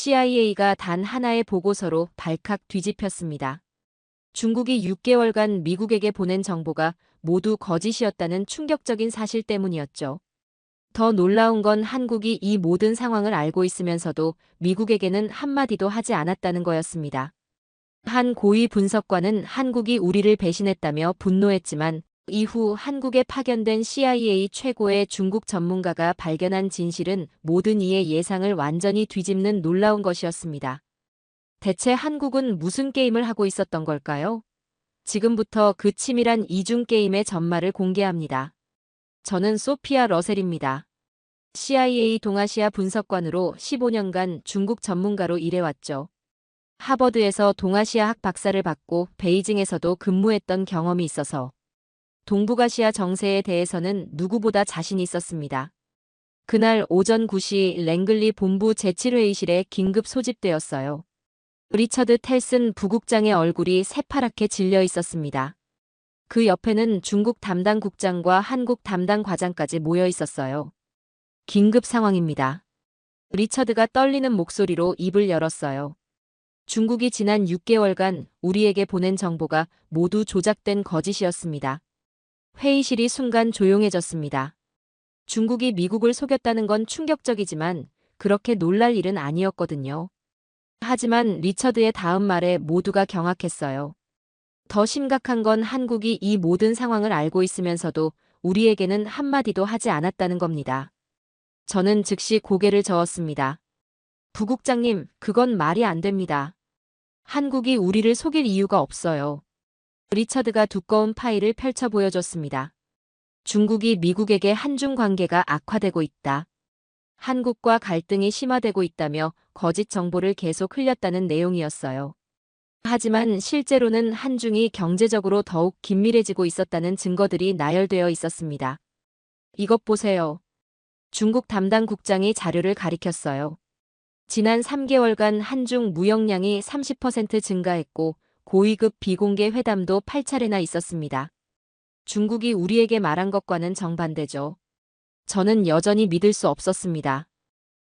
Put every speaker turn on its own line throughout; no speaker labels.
CIA가 단 하나의 보고서로 발칵 뒤집혔습니다. 중국이 6개월간 미국에게 보낸 정보가 모두 거짓이었다는 충격적인 사실 때문이었죠. 더 놀라운 건 한국이 이 모든 상황을 알고 있으면서도 미국에게는 한마디도 하지 않았다는 거였습니다. 한 고위 분석관은 한국이 우리를 배신했다며 분노했지만 이후 한국에 파견된 CIA 최고의 중국 전문가가 발견한 진실은 모든 이의 예상을 완전히 뒤집는 놀라운 것이었습니다. 대체 한국은 무슨 게임을 하고 있었던 걸까요? 지금부터 그 치밀한 이중 게임의 전말을 공개합니다. 저는 소피아 러셀입니다. CIA 동아시아 분석관으로 15년간 중국 전문가로 일해왔죠. 하버드에서 동아시아학 박사를 받고 베이징에서도 근무했던 경험이 있어서 동북아시아 정세에 대해서는 누구보다 자신이 있었습니다. 그날 오전 9시 랭글리 본부 제7회의실에 긴급 소집되었어요. 리처드 텔슨 부국장의 얼굴이 새파랗게 질려 있었습니다. 그 옆에는 중국 담당 국장과 한국 담당 과장까지 모여 있었어요. 긴급 상황입니다. 리처드가 떨리는 목소리로 입을 열었어요. 중국이 지난 6개월간 우리에게 보낸 정보가 모두 조작된 거짓이었습니다. 회의실이 순간 조용해졌습니다. 중국이 미국을 속였다는 건 충격적이지만 그렇게 놀랄 일은 아니었거든요. 하지만 리처드의 다음 말에 모두가 경악했어요. 더 심각한 건 한국이 이 모든 상황을 알고 있으면서도 우리에게는 한마디도 하지 않았다는 겁니다. 저는 즉시 고개를 저었습니다. 부국장님, 그건 말이 안 됩니다. 한국이 우리를 속일 이유가 없어요. 리처드가 두꺼운 파일을 펼쳐 보여줬습니다. 중국이 미국에게 한중 관계가 악화되고 있다. 한국과 갈등이 심화되고 있다며 거짓 정보를 계속 흘렸다는 내용이었어요. 하지만 실제로는 한중이 경제적으로 더욱 긴밀해지고 있었다는 증거들이 나열되어 있었습니다. 이것 보세요. 중국 담당 국장이 자료를 가리켰어요. 지난 3개월간 한중 무역량이 30% 증가했고 고위급 비공개 회담도 8차례나 있었습니다. 중국이 우리에게 말한 것과는 정반대죠. 저는 여전히 믿을 수 없었습니다.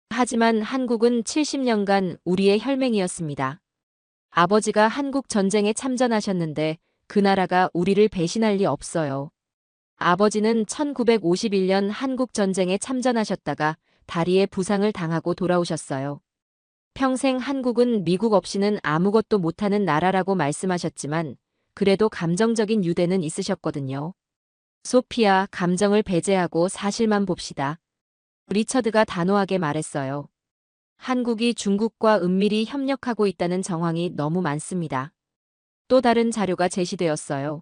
하지만 한국은 70년간 우리의 혈맹이었습니다. 아버지가 한국 전쟁에 참전하셨는데 그 나라가 우리를 배신할 리 없어요. 아버지는 1951년 한국 전쟁에 참전하셨다가 다리에 부상을 당하고 돌아오셨어요. 평생 한국은 미국 없이는 아무것도 못하는 나라라고 말씀하셨지만 그래도 감정적인 유대는 있으셨거든요. 소피아, 감정을 배제하고 사실만 봅시다. 리처드가 단호하게 말했어요. 한국이 중국과 은밀히 협력하고 있다는 정황이 너무 많습니다. 또 다른 자료가 제시되었어요.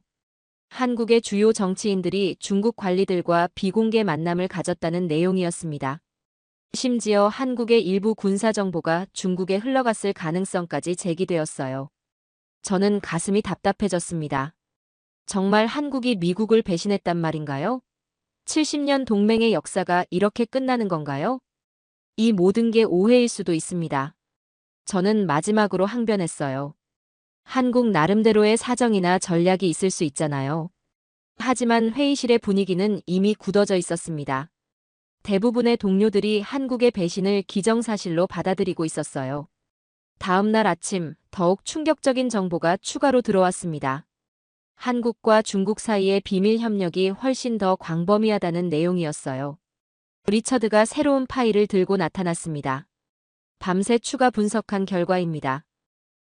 한국의 주요 정치인들이 중국 관리들과 비공개 만남을 가졌다는 내용이었습니다. 심지어 한국의 일부 군사정보가 중국에 흘러갔을 가능성까지 제기되었어요. 저는 가슴이 답답해졌습니다. 정말 한국이 미국을 배신했단 말인가요? 70년 동맹의 역사가 이렇게 끝나는 건가요? 이 모든 게 오해일 수도 있습니다. 저는 마지막으로 항변했어요. 한국 나름대로의 사정이나 전략이 있을 수 있잖아요. 하지만 회의실의 분위기는 이미 굳어져 있었습니다. 대부분의 동료들이 한국의 배신을 기정사실로 받아들이고 있었어요. 다음 날 아침 더욱 충격적인 정보가 추가로 들어왔습니다. 한국과 중국 사이의 비밀 협력이 훨씬 더 광범위하다는 내용이었어요. 리처드가 새로운 파일을 들고 나타났습니다. 밤새 추가 분석한 결과입니다.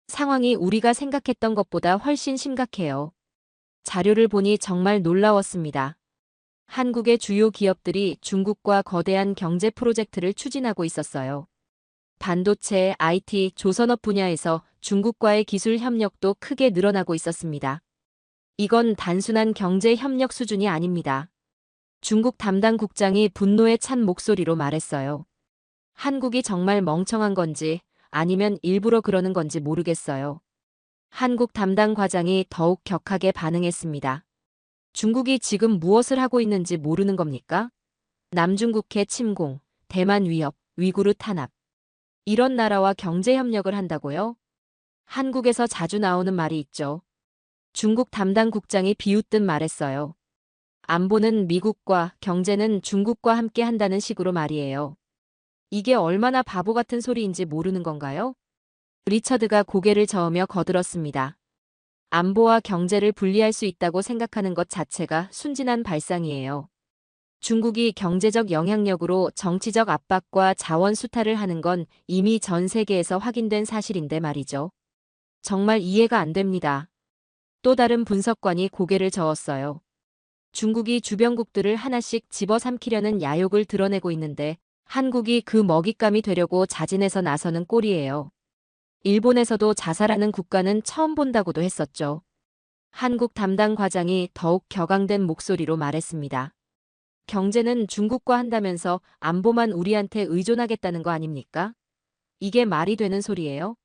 상황이 우리가 생각했던 것보다 훨씬 심각해요. 자료를 보니 정말 놀라웠습니다. 한국의 주요 기업들이 중국과 거대한 경제 프로젝트를 추진하고 있었어요. 반도체, IT, 조선업 분야에서 중국과의 기술 협력도 크게 늘어나고 있었습니다. 이건 단순한 경제 협력 수준이 아닙니다. 중국 담당 국장이 분노에 찬 목소리로 말했어요. 한국이 정말 멍청한 건지 아니면 일부러 그러는 건지 모르겠어요. 한국 담당 과장이 더욱 격하게 반응했습니다. 중국이 지금 무엇을 하고 있는지 모르는 겁니까? 남중국해 침공, 대만 위협, 위구르 탄압. 이런 나라와 경제 협력을 한다고요? 한국에서 자주 나오는 말이 있죠. 중국 담당 국장이 비웃듯 말했어요. 안보는 미국과 경제는 중국과 함께 한다는 식으로 말이에요. 이게 얼마나 바보 같은 소리인지 모르는 건가요? 리처드가 고개를 저으며 거들었습니다. 안보와 경제를 분리할 수 있다고 생각하는 것 자체가 순진한 발상이에요. 중국이 경제적 영향력으로 정치적 압박과 자원 수탈을 하는 건 이미 전 세계에서 확인된 사실인데 말이죠. 정말 이해가 안 됩니다. 또 다른 분석관이 고개를 저었어요. 중국이 주변국들을 하나씩 집어삼키려는 야욕을 드러내고 있는데 한국이 그 먹잇감이 되려고 자진해서 나서는 꼴이에요. 일본에서도 자살하는 국가는 처음 본다고도 했었죠. 한국 담당 과장이 더욱 격앙된 목소리로 말했습니다. 경제는 중국과 한다면서 안보만 우리한테 의존하겠다는 거 아닙니까? 이게 말이 되는 소리예요?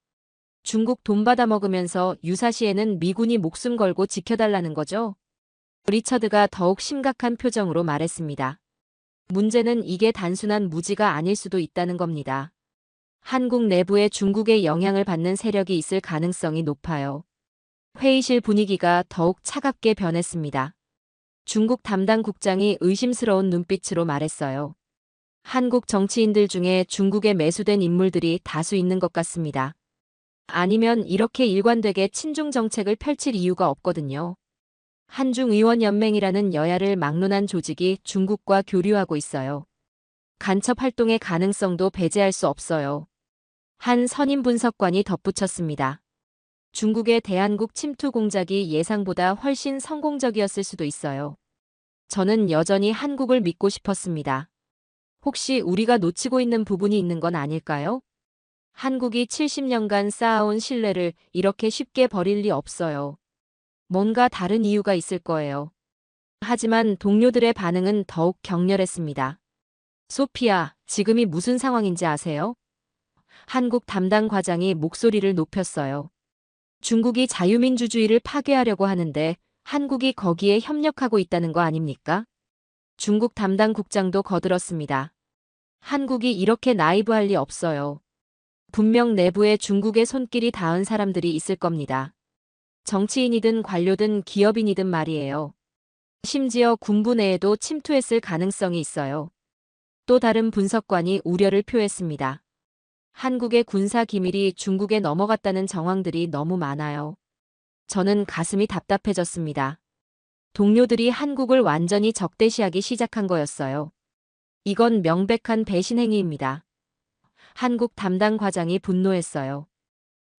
중국 돈 받아먹으면서 유사시에는 미군이 목숨 걸고 지켜달라는 거죠? 리처드가 더욱 심각한 표정으로 말했습니다. 문제는 이게 단순한 무지가 아닐 수도 있다는 겁니다. 한국 내부에 중국의 영향을 받는 세력이 있을 가능성이 높아요. 회의실 분위기가 더욱 차갑게 변했습니다. 중국 담당 국장이 의심스러운 눈빛으로 말했어요. 한국 정치인들 중에 중국에 매수된 인물들이 다수 있는 것 같습니다. 아니면 이렇게 일관되게 친중 정책을 펼칠 이유가 없거든요. 한중의원연맹이라는 여야를 막론한 조직이 중국과 교류하고 있어요. 간첩 활동의 가능성도 배제할 수 없어요. 한 선임 분석관이 덧붙였습니다. 중국의 대한국 침투 공작이 예상보다 훨씬 성공적이었을 수도 있어요. 저는 여전히 한국을 믿고 싶었습니다. 혹시 우리가 놓치고 있는 부분이 있는 건 아닐까요? 한국이 70년간 쌓아온 신뢰를 이렇게 쉽게 버릴 리 없어요. 뭔가 다른 이유가 있을 거예요. 하지만 동료들의 반응은 더욱 격렬했습니다. 소피아, 지금이 무슨 상황인지 아세요? 한국 담당 과장이 목소리를 높였어요. 중국이 자유민주주의를 파괴하려고 하는데 한국이 거기에 협력하고 있다는 거 아닙니까? 중국 담당 국장도 거들었습니다. 한국이 이렇게 나이브할 리 없어요. 분명 내부에 중국의 손길이 닿은 사람들이 있을 겁니다. 정치인이든 관료든 기업인이든 말이에요. 심지어 군부 내에도 침투했을 가능성이 있어요. 또 다른 분석관이 우려를 표했습니다. 한국의 군사 기밀이 중국에 넘어갔다는 정황들이 너무 많아요. 저는 가슴이 답답해졌습니다. 동료들이 한국을 완전히 적대시하기 시작한 거였어요. 이건 명백한 배신 행위입니다. 한국 담당 과장이 분노했어요.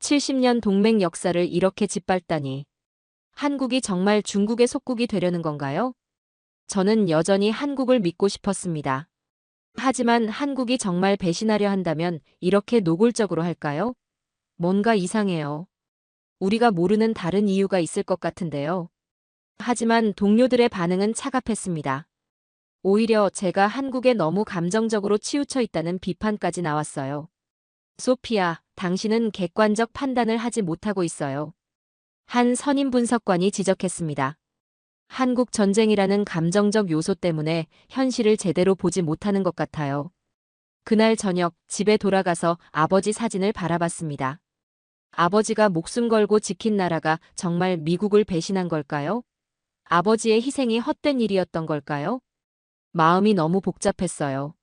70년 동맹 역사를 이렇게 짓밟다니. 한국이 정말 중국의 속국이 되려는 건가요? 저는 여전히 한국을 믿고 싶었습니다. 하지만 한국이 정말 배신하려 한다면 이렇게 노골적으로 할까요? 뭔가 이상해요. 우리가 모르는 다른 이유가 있을 것 같은데요. 하지만 동료들의 반응은 차갑했습니다. 오히려 제가 한국에 너무 감정적으로 치우쳐 있다는 비판까지 나왔어요. 소피아, 당신은 객관적 판단을 하지 못하고 있어요. 한 선임 분석관이 지적했습니다. 한국 전쟁이라는 감정적 요소 때문에 현실을 제대로 보지 못하는 것 같아요. 그날 저녁 집에 돌아가서 아버지 사진을 바라봤습니다. 아버지가 목숨 걸고 지킨 나라가 정말 미국을 배신한 걸까요? 아버지의 희생이 헛된 일이었던 걸까요? 마음이 너무 복잡했어요.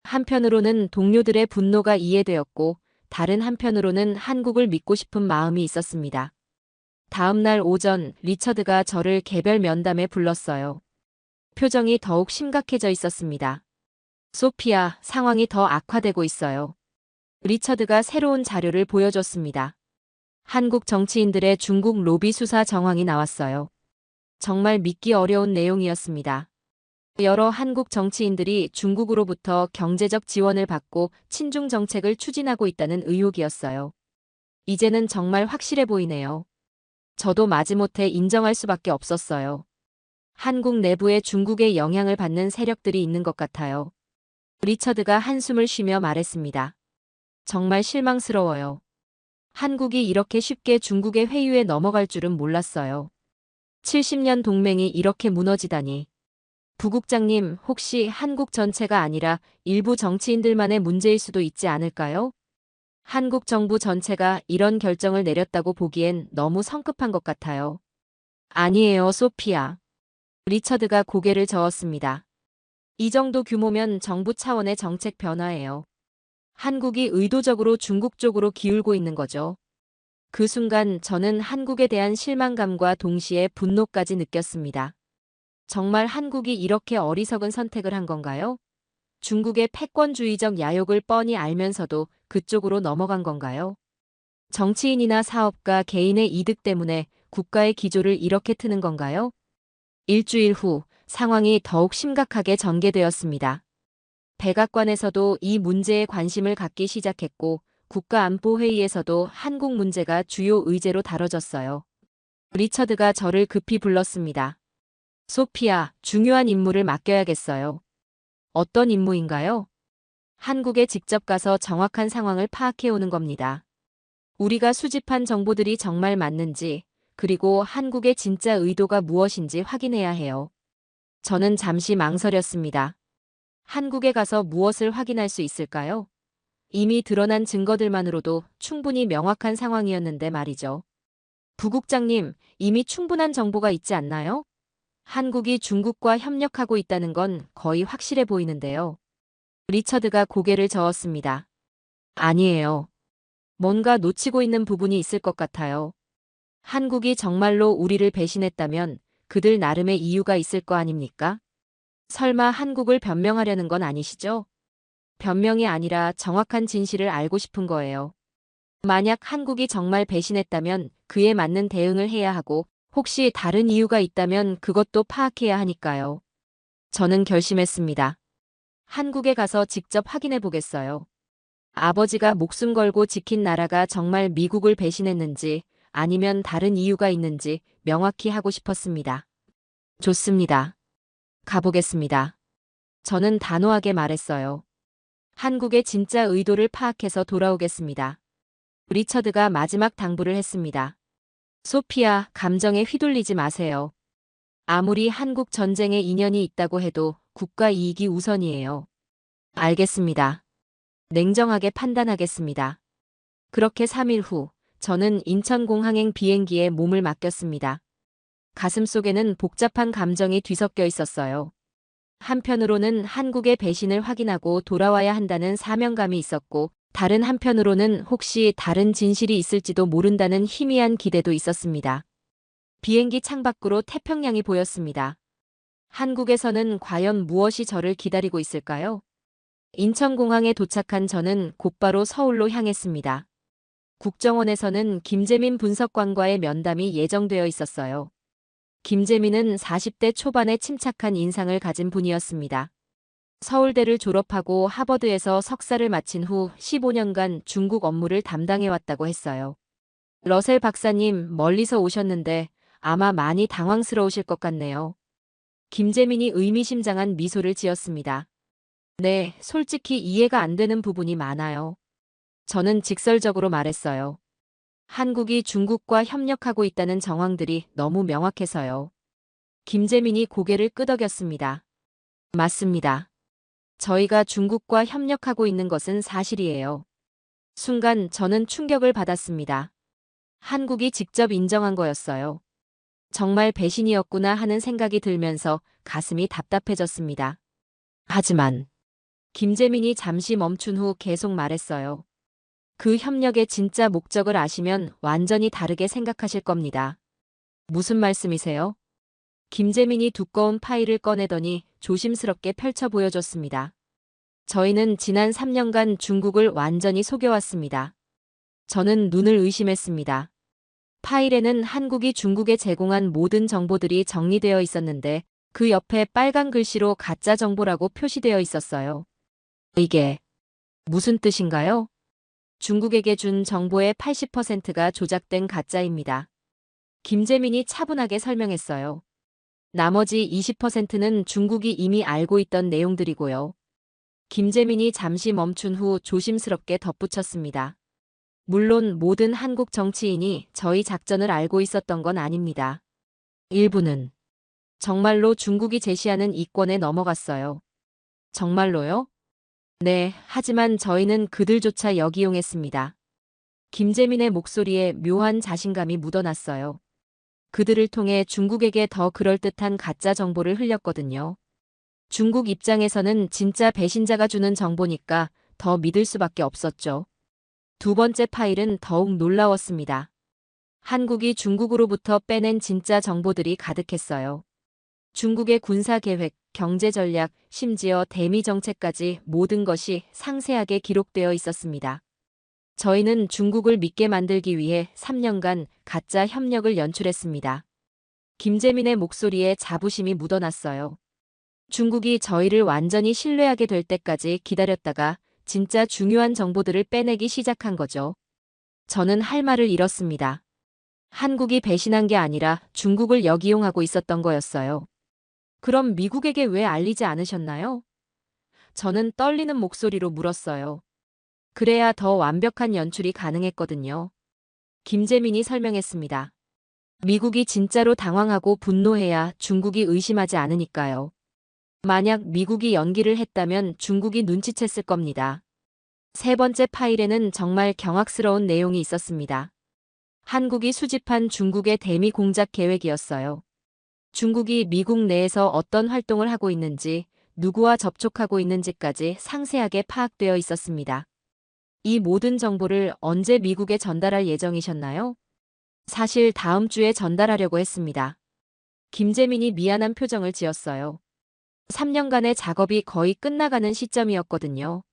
한편으로는 동료들의 분노가 이해되었고 다른 한편으로는 한국을 믿고 싶은 마음이 있었습니다. 다음 날 오전 리처드가 저를 개별 면담에 불렀어요. 표정이 더욱 심각해져 있었습니다. 소피아, 상황이 더 악화되고 있어요. 리처드가 새로운 자료를 보여줬습니다. 한국 정치인들의 중국 로비 수사 정황이 나왔어요. 정말 믿기 어려운 내용이었습니다. 여러 한국 정치인들이 중국으로부터 경제적 지원을 받고 친중 정책을 추진하고 있다는 의혹이었어요. 이제는 정말 확실해 보이네요. 저도 마지못해 인정할 수밖에 없었어요. 한국 내부에 중국의 영향을 받는 세력들이 있는 것 같아요. 리처드가 한숨을 쉬며 말했습니다. 정말 실망스러워요. 한국이 이렇게 쉽게 중국의 회유에 넘어갈 줄은 몰랐어요. 70년 동맹이 이렇게 무너지다니. 부국장님, 혹시 한국 전체가 아니라 일부 정치인들만의 문제일 수도 있지 않을까요? 한국 정부 전체가 이런 결정을 내렸다고 보기엔 너무 성급한 것 같아요. 아니에요, 소피아. 리처드가 고개를 저었습니다. 이 정도 규모면 정부 차원의 정책 변화예요. 한국이 의도적으로 중국 쪽으로 기울고 있는 거죠. 그 순간 저는 한국에 대한 실망감과 동시에 분노까지 느꼈습니다. 정말 한국이 이렇게 어리석은 선택을 한 건가요? 중국의 패권주의적 야욕을 뻔히 알면서도 그쪽으로 넘어간 건가요? 정치인이나 사업가 개인의 이득 때문에 국가의 기조를 이렇게 트는 건가요? 일주일 후 상황이 더욱 심각하게 전개되었습니다. 백악관에서도 이 문제에 관심을 갖기 시작했고 국가안보회의에서도 한국 문제가 주요 의제로 다뤄졌어요. 리처드가 저를 급히 불렀습니다. 소피아, 중요한 임무를 맡겨야겠어요. 어떤 임무인가요? 한국에 직접 가서 정확한 상황을 파악해 오는 겁니다. 우리가 수집한 정보들이 정말 맞는지, 그리고 한국의 진짜 의도가 무엇인지 확인해야 해요. 저는 잠시 망설였습니다. 한국에 가서 무엇을 확인할 수 있을까요? 이미 드러난 증거들만으로도 충분히 명확한 상황이었는데 말이죠. 부국장님, 이미 충분한 정보가 있지 않나요? 한국이 중국과 협력하고 있다는 건 거의 확실해 보이는데요. 리처드가 고개를 저었습니다. 아니에요. 뭔가 놓치고 있는 부분이 있을 것 같아요. 한국이 정말로 우리를 배신했다면 그들 나름의 이유가 있을 거 아닙니까? 설마 한국을 변명하려는 건 아니시죠? 변명이 아니라 정확한 진실을 알고 싶은 거예요. 만약 한국이 정말 배신했다면 그에 맞는 대응을 해야 하고 혹시 다른 이유가 있다면 그것도 파악해야 하니까요. 저는 결심했습니다. 한국에 가서 직접 확인해 보겠어요. 아버지가 목숨 걸고 지킨 나라가 정말 미국을 배신했는지 아니면 다른 이유가 있는지 명확히 하고 싶었습니다. 좋습니다. 가보겠습니다. 저는 단호하게 말했어요. 한국의 진짜 의도를 파악해서 돌아오겠습니다. 리처드가 마지막 당부를 했습니다. 소피아, 감정에 휘둘리지 마세요. 아무리 한국 전쟁에 인연이 있다고 해도 국가 이익이 우선이에요. 알겠습니다. 냉정하게 판단하겠습니다. 그렇게 3일 후 저는 인천공항행 비행기에 몸을 맡겼습니다. 가슴속에는 복잡한 감정이 뒤섞여 있었어요. 한편으로는 한국의 배신을 확인하고 돌아와야 한다는 사명감이 있었고 다른 한편으로는 혹시 다른 진실이 있을지도 모른다는 희미한 기대도 있었습니다. 비행기 창밖으로 태평양이 보였습니다. 한국에서는 과연 무엇이 저를 기다리고 있을까요? 인천공항에 도착한 저는 곧바로 서울로 향했습니다. 국정원에서는 김재민 분석관과의 면담이 예정되어 있었어요. 김재민은 40대 초반의 침착한 인상을 가진 분이었습니다. 서울대를 졸업하고 하버드에서 석사를 마친 후 15년간 중국 업무를 담당해왔다고 했어요. 러셀 박사님, 멀리서 오셨는데 아마 많이 당황스러우실 것 같네요. 김재민이 의미심장한 미소를 지었습니다. 네, 솔직히 이해가 안 되는 부분이 많아요. 저는 직설적으로 말했어요. 한국이 중국과 협력하고 있다는 정황들이 너무 명확해서요. 김재민이 고개를 끄덕였습니다. 맞습니다. 저희가 중국과 협력하고 있는 것은 사실이에요. 순간 저는 충격을 받았습니다. 한국이 직접 인정한 거였어요. 정말 배신이었구나 하는 생각이 들면서 가슴이 답답해졌습니다. 하지만 김재민이 잠시 멈춘 후 계속 말했어요. 그 협력의 진짜 목적을 아시면 완전히 다르게 생각하실 겁니다. 무슨 말씀이세요? 김재민이 두꺼운 파일을 꺼내더니 조심스럽게 펼쳐 보여줬습니다. 저희는 지난 3년간 중국을 완전히 속여왔습니다. 저는 눈을 의심했습니다. 파일에는 한국이 중국에 제공한 모든 정보들이 정리되어 있었는데 그 옆에 빨간 글씨로 가짜 정보라고 표시되어 있었어요. 이게 무슨 뜻인가요? 중국에게 준 정보의 80%가 조작된 가짜입니다. 김재민이 차분하게 설명했어요. 나머지 20%는 중국이 이미 알고 있던 내용들이고요. 김재민이 잠시 멈춘 후 조심스럽게 덧붙였습니다. 물론 모든 한국 정치인이 저희 작전을 알고 있었던 건 아닙니다. 일부는 정말로 중국이 제시하는 이권에 넘어갔어요. 정말로요? 네, 하지만 저희는 그들조차 역이용했습니다. 김재민의 목소리에 묘한 자신감이 묻어났어요. 그들을 통해 중국에게 더 그럴듯한 가짜 정보를 흘렸거든요. 중국 입장에서는 진짜 배신자가 주는 정보니까 더 믿을 수밖에 없었죠. 두 번째 파일은 더욱 놀라웠습니다. 한국이 중국으로부터 빼낸 진짜 정보들이 가득했어요. 중국의 군사 계획, 경제 전략, 심지어 대미 정책까지 모든 것이 상세하게 기록되어 있었습니다. 저희는 중국을 믿게 만들기 위해 3년간 가짜 협력을 연출했습니다. 김재민의 목소리에 자부심이 묻어났어요. 중국이 저희를 완전히 신뢰하게 될 때까지 기다렸다가 진짜 중요한 정보들을 빼내기 시작한 거죠. 저는 할 말을 잃었습니다. 한국이 배신한 게 아니라 중국을 역이용하고 있었던 거였어요. 그럼 미국에게 왜 알리지 않으셨나요? 저는 떨리는 목소리로 물었어요. 그래야 더 완벽한 연출이 가능했거든요. 김재민이 설명했습니다. 미국이 진짜로 당황하고 분노해야 중국이 의심하지 않으니까요. 만약 미국이 연기를 했다면 중국이 눈치챘을 겁니다. 세 번째 파일에는 정말 경악스러운 내용이 있었습니다. 한국이 수집한 중국의 대미 공작 계획이었어요. 중국이 미국 내에서 어떤 활동을 하고 있는지, 누구와 접촉하고 있는지까지 상세하게 파악되어 있었습니다. 이 모든 정보를 언제 미국에 전달할 예정이셨나요? 사실 다음 주에 전달하려고 했습니다. 김재민이 미안한 표정을 지었어요. 3년간의 작업이 거의 끝나가는 시점이었거든요.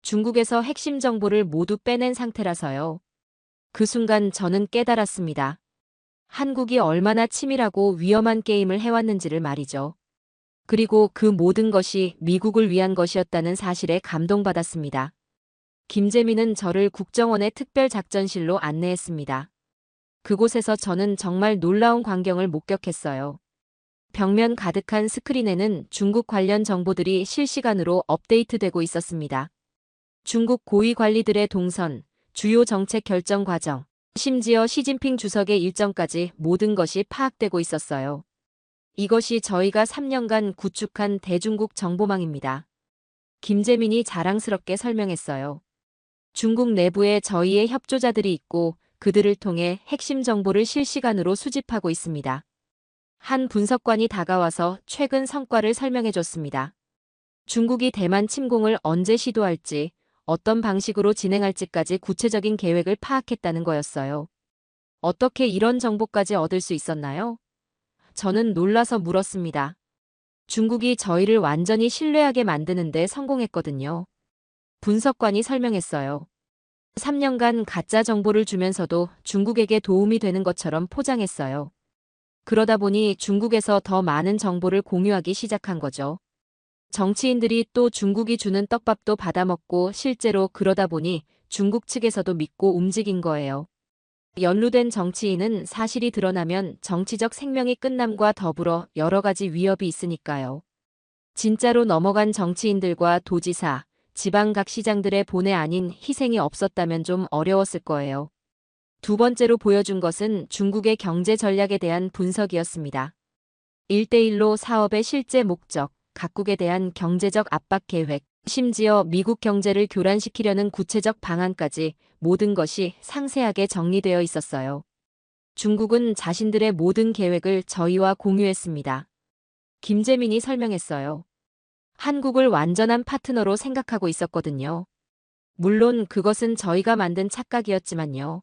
중국에서 핵심 정보를 모두 빼낸 상태라서요. 그 순간 저는 깨달았습니다. 한국이 얼마나 치밀하고 위험한 게임을 해왔는지를 말이죠. 그리고 그 모든 것이 미국을 위한 것이었다는 사실에 감동받았습니다. 김재민은 저를 국정원의 특별작전실로 안내했습니다. 그곳에서 저는 정말 놀라운 광경을 목격했어요. 벽면 가득한 스크린에는 중국 관련 정보들이 실시간으로 업데이트되고 있었습니다. 중국 고위 관리들의 동선, 주요 정책 결정 과정, 심지어 시진핑 주석의 일정까지 모든 것이 파악되고 있었어요. 이것이 저희가 3년간 구축한 대중국 정보망입니다. 김재민이 자랑스럽게 설명했어요. 중국 내부에 저희의 협조자들이 있고 그들을 통해 핵심 정보를 실시간으로 수집하고 있습니다. 한 분석관이 다가와서 최근 성과를 설명해줬습니다. 중국이 대만 침공을 언제 시도할지, 어떤 방식으로 진행할지까지 구체적인 계획을 파악했다는 거였어요. 어떻게 이런 정보까지 얻을 수 있었나요? 저는 놀라서 물었습니다. 중국이 저희를 완전히 신뢰하게 만드는데 성공했거든요. 분석관이 설명했어요. 3년간 가짜 정보를 주면서도 중국에게 도움이 되는 것처럼 포장했어요. 그러다 보니 중국에서 더 많은 정보를 공유하기 시작한 거죠. 정치인들이 또 중국이 주는 떡밥도 받아먹고 실제로 그러다 보니 중국 측에서도 믿고 움직인 거예요. 연루된 정치인은 사실이 드러나면 정치적 생명이 끝남과 더불어 여러 가지 위협이 있으니까요. 진짜로 넘어간 정치인들과 도지사, 지방각 시장들의 본의 아닌 희생이 없었다면 좀 어려웠을 거예요. 두 번째로 보여준 것은 중국의 경제 전략에 대한 분석이었습니다. 1대1로 사업의 실제 목적, 각국에 대한 경제적 압박 계획, 심지어 미국 경제를 교란시키려는 구체적 방안까지 모든 것이 상세하게 정리되어 있었어요. 중국은 자신들의 모든 계획을 저희와 공유했습니다. 김재민이 설명했어요. 한국을 완전한 파트너로 생각하고 있었거든요. 물론 그것은 저희가 만든 착각이었지만요.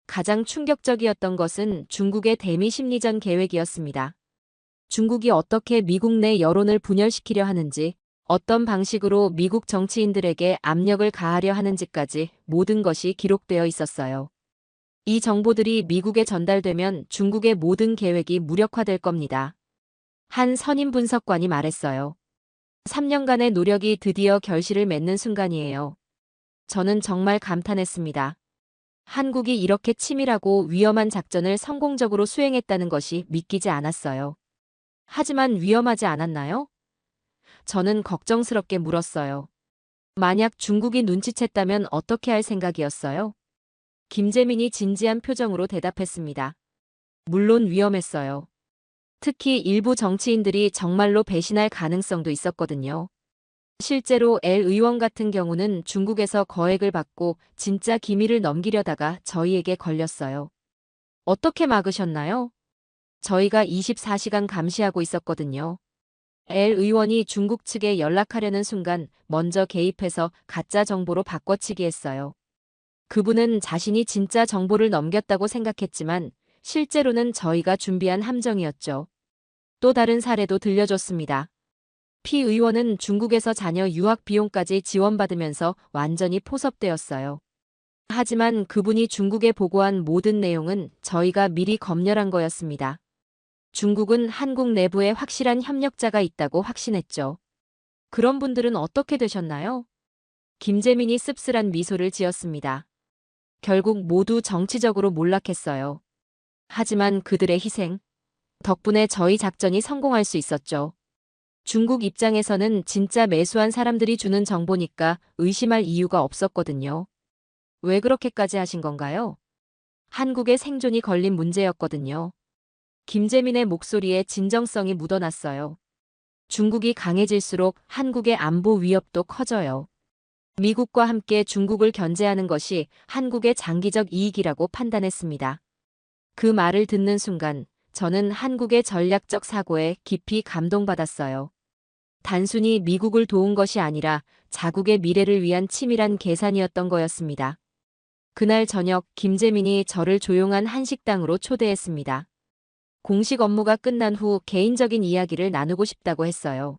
가장 충격적이었던 것은 중국의 대미 심리전 계획이었습니다. 중국이 어떻게 미국 내 여론을 분열시키려 하는지, 어떤 방식으로 미국 정치인들에게 압력을 가하려 하는지까지 모든 것이 기록되어 있었어요. 이 정보들이 미국에 전달되면 중국의 모든 계획이 무력화될 겁니다. 한 선임 분석관이 말했어요. 3년간의 노력이 드디어 결실을 맺는 순간이에요. 저는 정말 감탄했습니다. 한국이 이렇게 치밀하고 위험한 작전을 성공적으로 수행했다는 것이 믿기지 않았어요. 하지만 위험하지 않았나요? 저는 걱정스럽게 물었어요. 만약 중국이 눈치챘다면 어떻게 할 생각이었어요? 김재민이 진지한 표정으로 대답했습니다. 물론 위험했어요. 특히 일부 정치인들이 정말로 배신할 가능성도 있었거든요. 실제로 엘 의원 같은 경우는 중국에서 거액을 받고 진짜 기밀을 넘기려다가 저희에게 걸렸어요. 어떻게 막으셨나요? 저희가 24시간 감시하고 있었거든요. L 의원이 중국 측에 연락하려는 순간 먼저 개입해서 가짜 정보로 바꿔치기 했어요. 그분은 자신이 진짜 정보를 넘겼다고 생각했지만 실제로는 저희가 준비한 함정이었죠. 또 다른 사례도 들려줬습니다. P 의원은 중국에서 자녀 유학 비용까지 지원받으면서 완전히 포섭되었어요. 하지만 그분이 중국에 보고한 모든 내용은 저희가 미리 검열한 거였습니다. 중국은 한국 내부에 확실한 협력자가 있다고 확신했죠. 그런 분들은 어떻게 되셨나요? 김재민이 씁쓸한 미소를 지었습니다. 결국 모두 정치적으로 몰락했어요. 하지만 그들의 희생 덕분에 저희 작전이 성공할 수 있었죠. 중국 입장에서는 진짜 매수한 사람들이 주는 정보니까 의심할 이유가 없었거든요. 왜 그렇게까지 하신 건가요? 한국의 생존이 걸린 문제였거든요. 김재민의 목소리에 진정성이 묻어났어요. 중국이 강해질수록 한국의 안보 위협도 커져요. 미국과 함께 중국을 견제하는 것이 한국의 장기적 이익이라고 판단했습니다. 그 말을 듣는 순간 저는 한국의 전략적 사고에 깊이 감동받았어요. 단순히 미국을 도운 것이 아니라 자국의 미래를 위한 치밀한 계산이었던 거였습니다. 그날 저녁 김재민이 저를 조용한 한식당으로 초대했습니다. 공식 업무가 끝난 후 개인적인 이야기를 나누고 싶다고 했어요.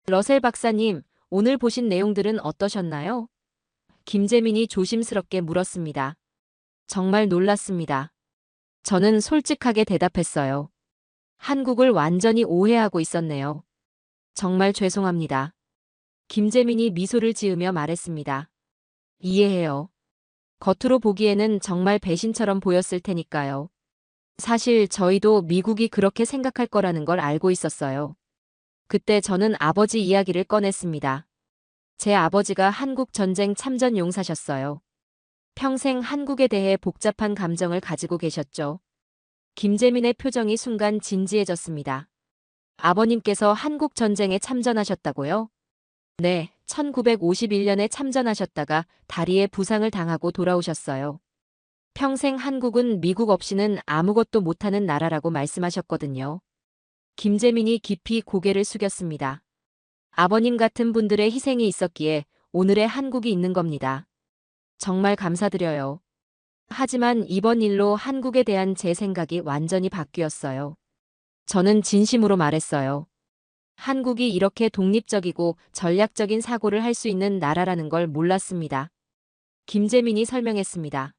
러셀 박사님, 오늘 보신 내용들은 어떠셨나요? 김재민이 조심스럽게 물었습니다. 정말 놀랐습니다. 저는 솔직하게 대답했어요. 한국을 완전히 오해하고 있었네요. 정말 죄송합니다. 김재민이 미소를 지으며 말했습니다. 이해해요. 겉으로 보기에는 정말 배신처럼 보였을 테니까요. 사실 저희도 미국이 그렇게 생각할 거라는 걸 알고 있었어요. 그때 저는 아버지 이야기를 꺼냈습니다. 제 아버지가 한국 전쟁 참전 용사셨어요. 평생 한국에 대해 복잡한 감정을 가지고 계셨죠. 김재민의 표정이 순간 진지해졌습니다. 아버님께서 한국 전쟁에 참전하셨다고요? 네, 1951년에 참전하셨다가 다리에 부상을 당하고 돌아오셨어요. 평생 한국은 미국 없이는 아무것도 못하는 나라라고 말씀하셨거든요. 김재민이 깊이 고개를 숙였습니다. 아버님 같은 분들의 희생이 있었기에 오늘의 한국이 있는 겁니다. 정말 감사드려요. 하지만 이번 일로 한국에 대한 제 생각이 완전히 바뀌었어요. 저는 진심으로 말했어요. 한국이 이렇게 독립적이고 전략적인 사고를 할 수 있는 나라라는 걸 몰랐습니다. 김재민이 설명했습니다.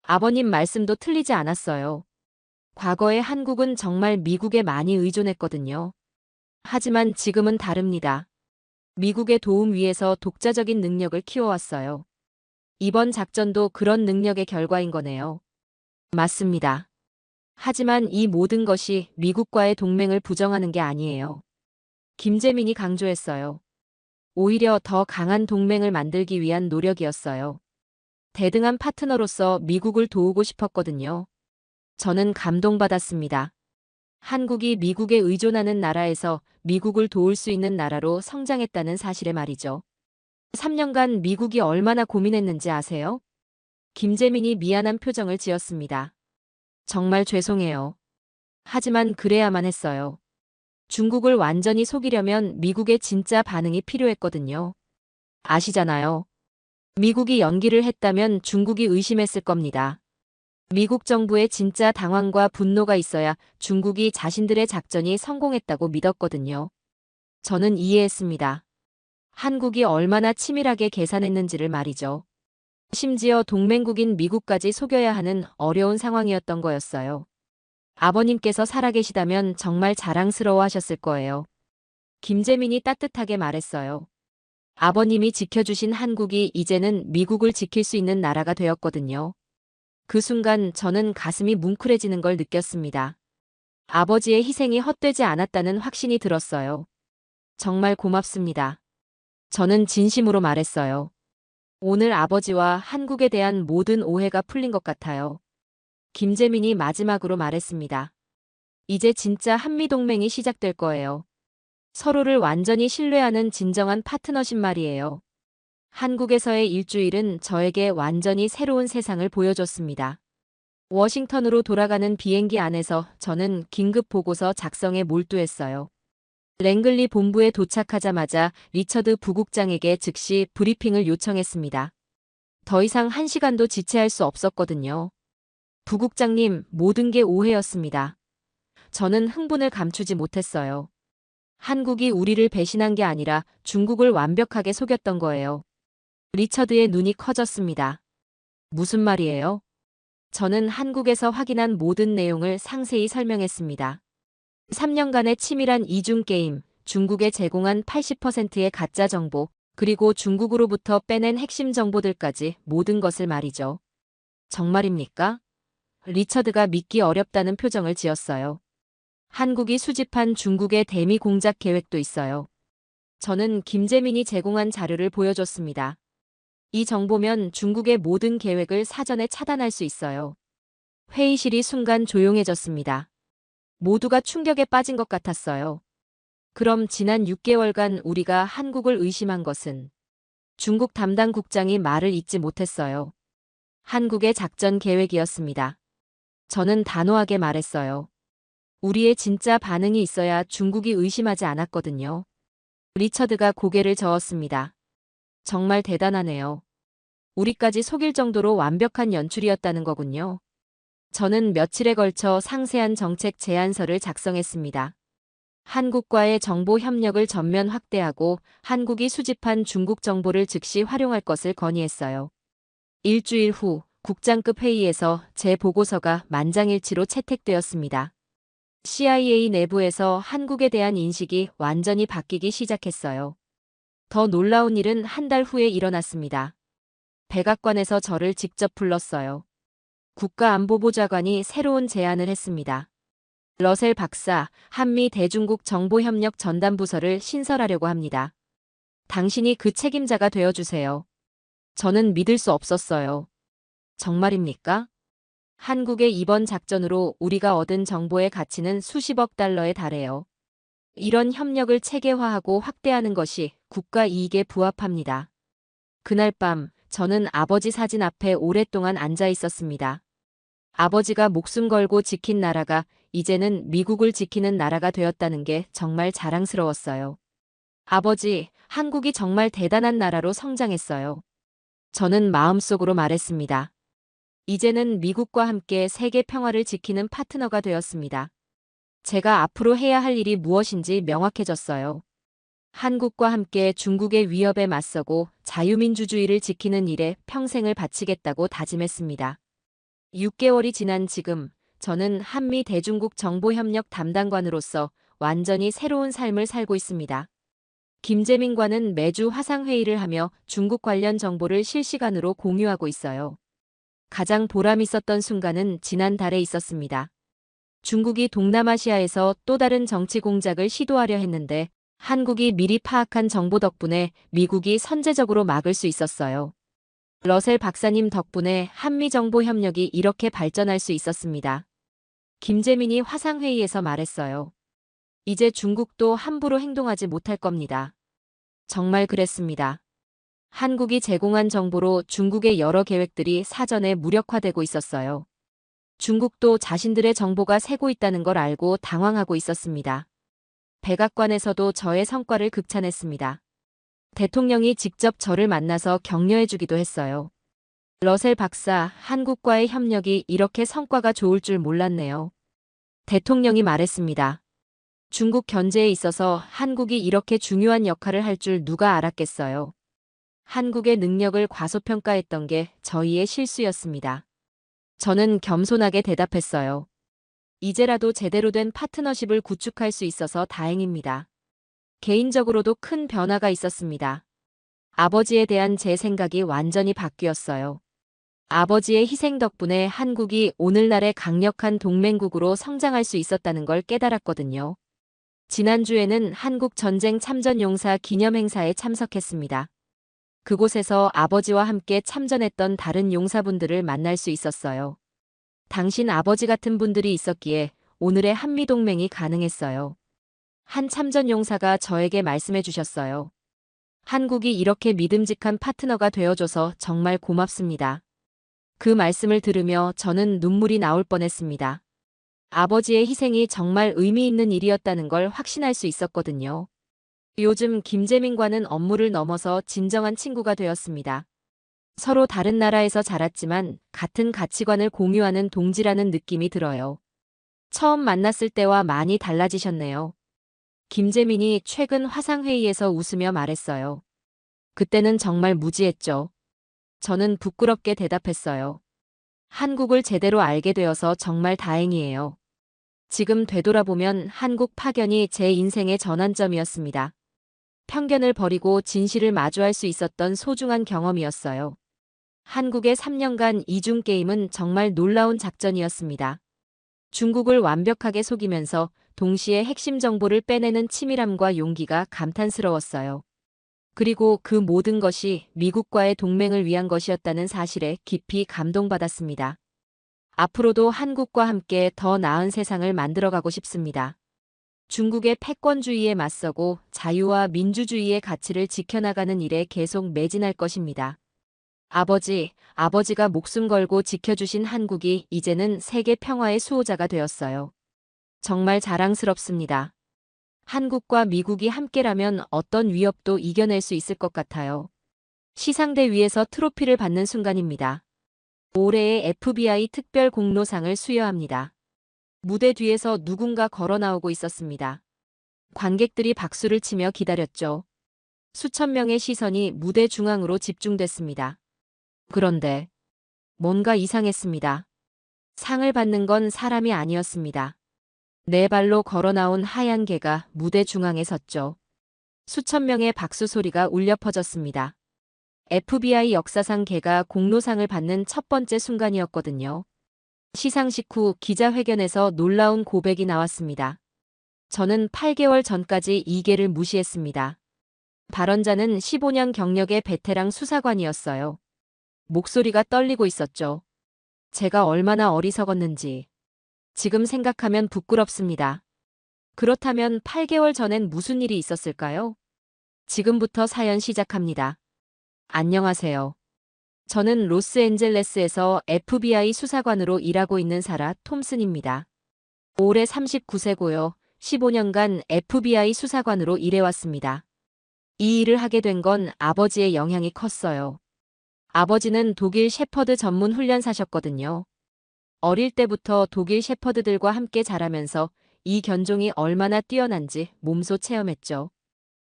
아버님 말씀도 틀리지 않았어요. 과거에 한국은 정말 미국에 많이 의존했거든요. 하지만 지금은 다릅니다. 미국의 도움 위에서 독자적인 능력을 키워왔어요. 이번 작전도 그런 능력의 결과인 거네요. 맞습니다. 하지만 이 모든 것이 미국과의 동맹을 부정하는 게 아니에요. 김재민이 강조했어요. 오히려 더 강한 동맹을 만들기 위한 노력이었어요. 대등한 파트너로서 미국을 도우고 싶었거든요. 저는 감동받았습니다. 한국이 미국에 의존하는 나라에서 미국을 도울 수 있는 나라로 성장했다는 사실에 말이죠. 3년간 미국이 얼마나 고민했는지 아세요? 김재민이 미안한 표정을 지었습니다. 정말 죄송해요. 하지만 그래야만 했어요. 중국을 완전히 속이려면 미국의 진짜 반응이 필요했거든요. 아시잖아요. 미국이 연기를 했다면 중국이 의심했을 겁니다. 미국 정부의 진짜 당황과 분노가 있어야 중국이 자신들의 작전이 성공했다고 믿었거든요. 저는 이해했습니다. 한국이 얼마나 치밀하게 계산했는지를 말이죠. 심지어 동맹국인 미국까지 속여야 하는 어려운 상황이었던 거였어요. 아버님께서 살아계시다면 정말 자랑스러워 하셨을 거예요. 김재민이 따뜻하게 말했어요. 아버님이 지켜주신 한국이 이제는 미국을 지킬 수 있는 나라가 되었거든요. 그 순간 저는 가슴이 뭉클해지는 걸 느꼈습니다. 아버지의 희생이 헛되지 않았다는 확신이 들었어요. 정말 고맙습니다. 저는 진심으로 말했어요. 오늘 아버지와 한국에 대한 모든 오해가 풀린 것 같아요. 김재민이 마지막으로 말했습니다. 이제 진짜 한미동맹이 시작될 거예요. 서로를 완전히 신뢰하는 진정한 파트너십 말이에요. 한국에서의 일주일은 저에게 완전히 새로운 세상을 보여줬습니다. 워싱턴으로 돌아가는 비행기 안에서 저는 긴급 보고서 작성에 몰두했어요. 랭글리 본부에 도착하자마자 리처드 부국장에게 즉시 브리핑을 요청했습니다. 더 이상 1시간도 지체할 수 없었거든요. 부국장님, 모든 게 오해였습니다. 저는 흥분을 감추지 못했어요. 한국이 우리를 배신한 게 아니라 중국을 완벽하게 속였던 거예요. 리처드의 눈이 커졌습니다. 무슨 말이에요? 저는 한국에서 확인한 모든 내용을 상세히 설명했습니다. 3년간의 치밀한 이중게임, 중국에 제공한 80%의 가짜 정보, 그리고 중국으로부터 빼낸 핵심 정보들까지 모든 것을 말이죠. 정말입니까? 리처드가 믿기 어렵다는 표정을 지었어요. 한국이 수집한 중국의 대미 공작 계획도 있어요. 저는 김재민이 제공한 자료를 보여줬습니다. 이 정보면 중국의 모든 계획을 사전에 차단할 수 있어요. 회의실이 순간 조용해졌습니다. 모두가 충격에 빠진 것 같았어요. 그럼 지난 6개월간 우리가 한국을 의심한 것은? 중국 담당 국장이 말을 잇지 못했어요. 한국의 작전 계획이었습니다. 저는 단호하게 말했어요. 우리의 진짜 반응이 있어야 중국이 의심하지 않았거든요. 리처드가 고개를 저었습니다. 정말 대단하네요. 우리까지 속일 정도로 완벽한 연출이었다는 거군요. 저는 며칠에 걸쳐 상세한 정책 제안서를 작성했습니다. 한국과의 정보 협력을 전면 확대하고 한국이 수집한 중국 정보를 즉시 활용할 것을 건의했어요. 일주일 후 국장급 회의에서 제 보고서가 만장일치로 채택되었습니다. CIA 내부에서 한국에 대한 인식이 완전히 바뀌기 시작했어요. 더 놀라운 일은 한 달 후에 일어났습니다. 백악관에서 저를 직접 불렀어요. 국가안보보좌관이 새로운 제안을 했습니다. 러셀 박사, 한미 대중국 정보협력 전담부서를 신설하려고 합니다. 당신이 그 책임자가 되어주세요. 저는 믿을 수 없었어요. 정말입니까? 한국의 이번 작전으로 우리가 얻은 정보의 가치는 수십억 달러에 달해요. 이런 협력을 체계화하고 확대하는 것이 국가 이익에 부합합니다. 그날 밤 저는 아버지 사진 앞에 오랫동안 앉아 있었습니다. 아버지가 목숨 걸고 지킨 나라가 이제는 미국을 지키는 나라가 되었다는 게 정말 자랑스러웠어요. 아버지, 한국이 정말 대단한 나라로 성장했어요. 저는 마음속으로 말했습니다. 이제는 미국과 함께 세계 평화를 지키는 파트너가 되었습니다. 제가 앞으로 해야 할 일이 무엇인지 명확해졌어요. 한국과 함께 중국의 위협에 맞서고 자유민주주의를 지키는 일에 평생을 바치겠다고 다짐했습니다. 6개월이 지난 지금 저는 한미 대중국 정보협력 담당관으로서 완전히 새로운 삶을 살고 있습니다. 김재민과는 매주 화상회의를 하며 중국 관련 정보를 실시간으로 공유하고 있어요. 가장 보람 있었던 순간은 지난달에 있었습니다. 중국이 동남아시아에서 또 다른 정치 공작을 시도하려 했는데 한국이 미리 파악한 정보 덕분에 미국이 선제적으로 막을 수 있었어요. 러셀 박사님 덕분에 한미 정보 협력이 이렇게 발전할 수 있었습니다. 김재민이 화상회의에서 말했어요. 이제 중국도 함부로 행동하지 못할 겁니다. 정말 그랬습니다. 한국이 제공한 정보로 중국의 여러 계획들이 사전에 무력화되고 있었어요. 중국도 자신들의 정보가 새고 있다는 걸 알고 당황하고 있었습니다. 백악관에서도 저의 성과를 극찬했습니다. 대통령이 직접 저를 만나서 격려해주기도 했어요. 러셀 박사, 한국과의 협력이 이렇게 성과가 좋을 줄 몰랐네요. 대통령이 말했습니다. 중국 견제에 있어서 한국이 이렇게 중요한 역할을 할 줄 누가 알았겠어요. 한국의 능력을 과소평가했던 게 저희의 실수였습니다. 저는 겸손하게 대답했어요. 이제라도 제대로 된 파트너십을 구축할 수 있어서 다행입니다. 개인적으로도 큰 변화가 있었습니다. 아버지에 대한 제 생각이 완전히 바뀌었어요. 아버지의 희생 덕분에 한국이 오늘날의 강력한 동맹국으로 성장할 수 있었다는 걸 깨달았거든요. 지난주에는 한국 전쟁 참전용사 기념행사에 참석했습니다. 그곳에서 아버지와 함께 참전했던 다른 용사분들을 만날 수 있었어요. 당신 아버지 같은 분들이 있었기에 오늘의 한미동맹이 가능했어요. 한 참전 용사가 저에게 말씀해 주셨어요. 한국이 이렇게 믿음직한 파트너가 되어줘서 정말 고맙습니다. 그 말씀을 들으며 저는 눈물이 나올 뻔했습니다. 아버지의 희생이 정말 의미 있는 일이었다는 걸 확신할 수 있었거든요. 요즘 김재민과는 업무를 넘어서 진정한 친구가 되었습니다. 서로 다른 나라에서 자랐지만 같은 가치관을 공유하는 동지라는 느낌이 들어요. 처음 만났을 때와 많이 달라지셨네요. 김재민이 최근 화상회의에서 웃으며 말했어요. 그때는 정말 무지했죠. 저는 부끄럽게 대답했어요. 한국을 제대로 알게 되어서 정말 다행이에요. 지금 되돌아보면 한국 파견이 제 인생의 전환점이었습니다. 편견을 버리고 진실을 마주할 수 있었던 소중한 경험이었어요. 한국의 3년간 이중 게임은 정말 놀라운 작전이었습니다. 중국을 완벽하게 속이면서 동시에 핵심 정보를 빼내는 치밀함과 용기가 감탄스러웠어요. 그리고 그 모든 것이 미국과의 동맹을 위한 것이었다는 사실에 깊이 감동받았습니다. 앞으로도 한국과 함께 더 나은 세상을 만들어가고 싶습니다. 중국의 패권주의에 맞서고 자유와 민주주의의 가치를 지켜나가는 일에 계속 매진할 것입니다. 아버지가 목숨 걸고 지켜주신 한국이 이제는 세계 평화의 수호자가 되었어요. 정말 자랑스럽습니다. 한국과 미국이 함께라면 어떤 위협도 이겨낼 수 있을 것 같아요. 시상대 위에서 트로피를 받는 순간입니다. 올해의 FBI 특별 공로상을 수여합니다. 무대 뒤에서 누군가 걸어 나오고 있었습니다. 관객들이 박수를 치며 기다렸죠. 수천 명의 시선이 무대 중앙으로 집중됐습니다. 그런데 뭔가 이상했습니다. 상을 받는 건 사람이 아니었습니다. 네 발로 걸어 나온 하얀 개가 무대 중앙에 섰죠. 수천 명의 박수 소리가 울려 퍼졌습니다. FBI 역사상 개가 공로상을 받는 첫 번째 순간이었거든요. 시상식 후 기자회견에서 놀라운 고백이 나왔습니다. 저는 8개월 전까지 이 개를 무시했습니다. 발언자는 15년 경력의 베테랑 수사관이었어요. 목소리가 떨리고 있었죠. 제가 얼마나 어리석었는지. 지금 생각하면 부끄럽습니다. 그렇다면 8개월 전엔 무슨 일이 있었을까요? 지금부터 사연 시작합니다. 안녕하세요. 저는 로스앤젤레스에서 FBI 수사관으로 일하고 있는 사라 톰슨입니다. 올해 39세고요. 15년간 FBI 수사관으로 일해왔습니다. 이 일을 하게 된 건 아버지의 영향이 컸어요. 아버지는 독일 셰퍼드 전문 훈련사셨거든요. 어릴 때부터 독일 셰퍼드들과 함께 자라면서 이 견종이 얼마나 뛰어난지 몸소 체험했죠.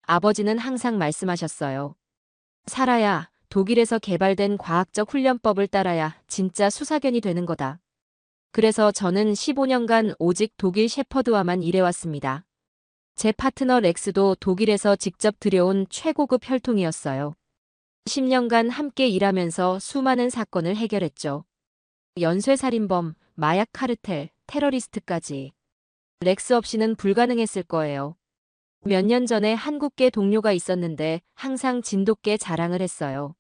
아버지는 항상 말씀하셨어요. 사라야, 독일에서 개발된 과학적 훈련법을 따라야 진짜 수사견이 되는 거다. 그래서 저는 15년간 오직 독일 셰퍼드와만 일해왔습니다. 제 파트너 렉스도 독일에서 직접 들여온 최고급 혈통이었어요. 10년간 함께 일하면서 수많은 사건을 해결했죠. 연쇄살인범, 마약 카르텔, 테러리스트까지. 렉스 없이는 불가능했을 거예요. 몇 년 전에 한국계 동료가 있었는데 항상 진돗개 자랑을 했어요.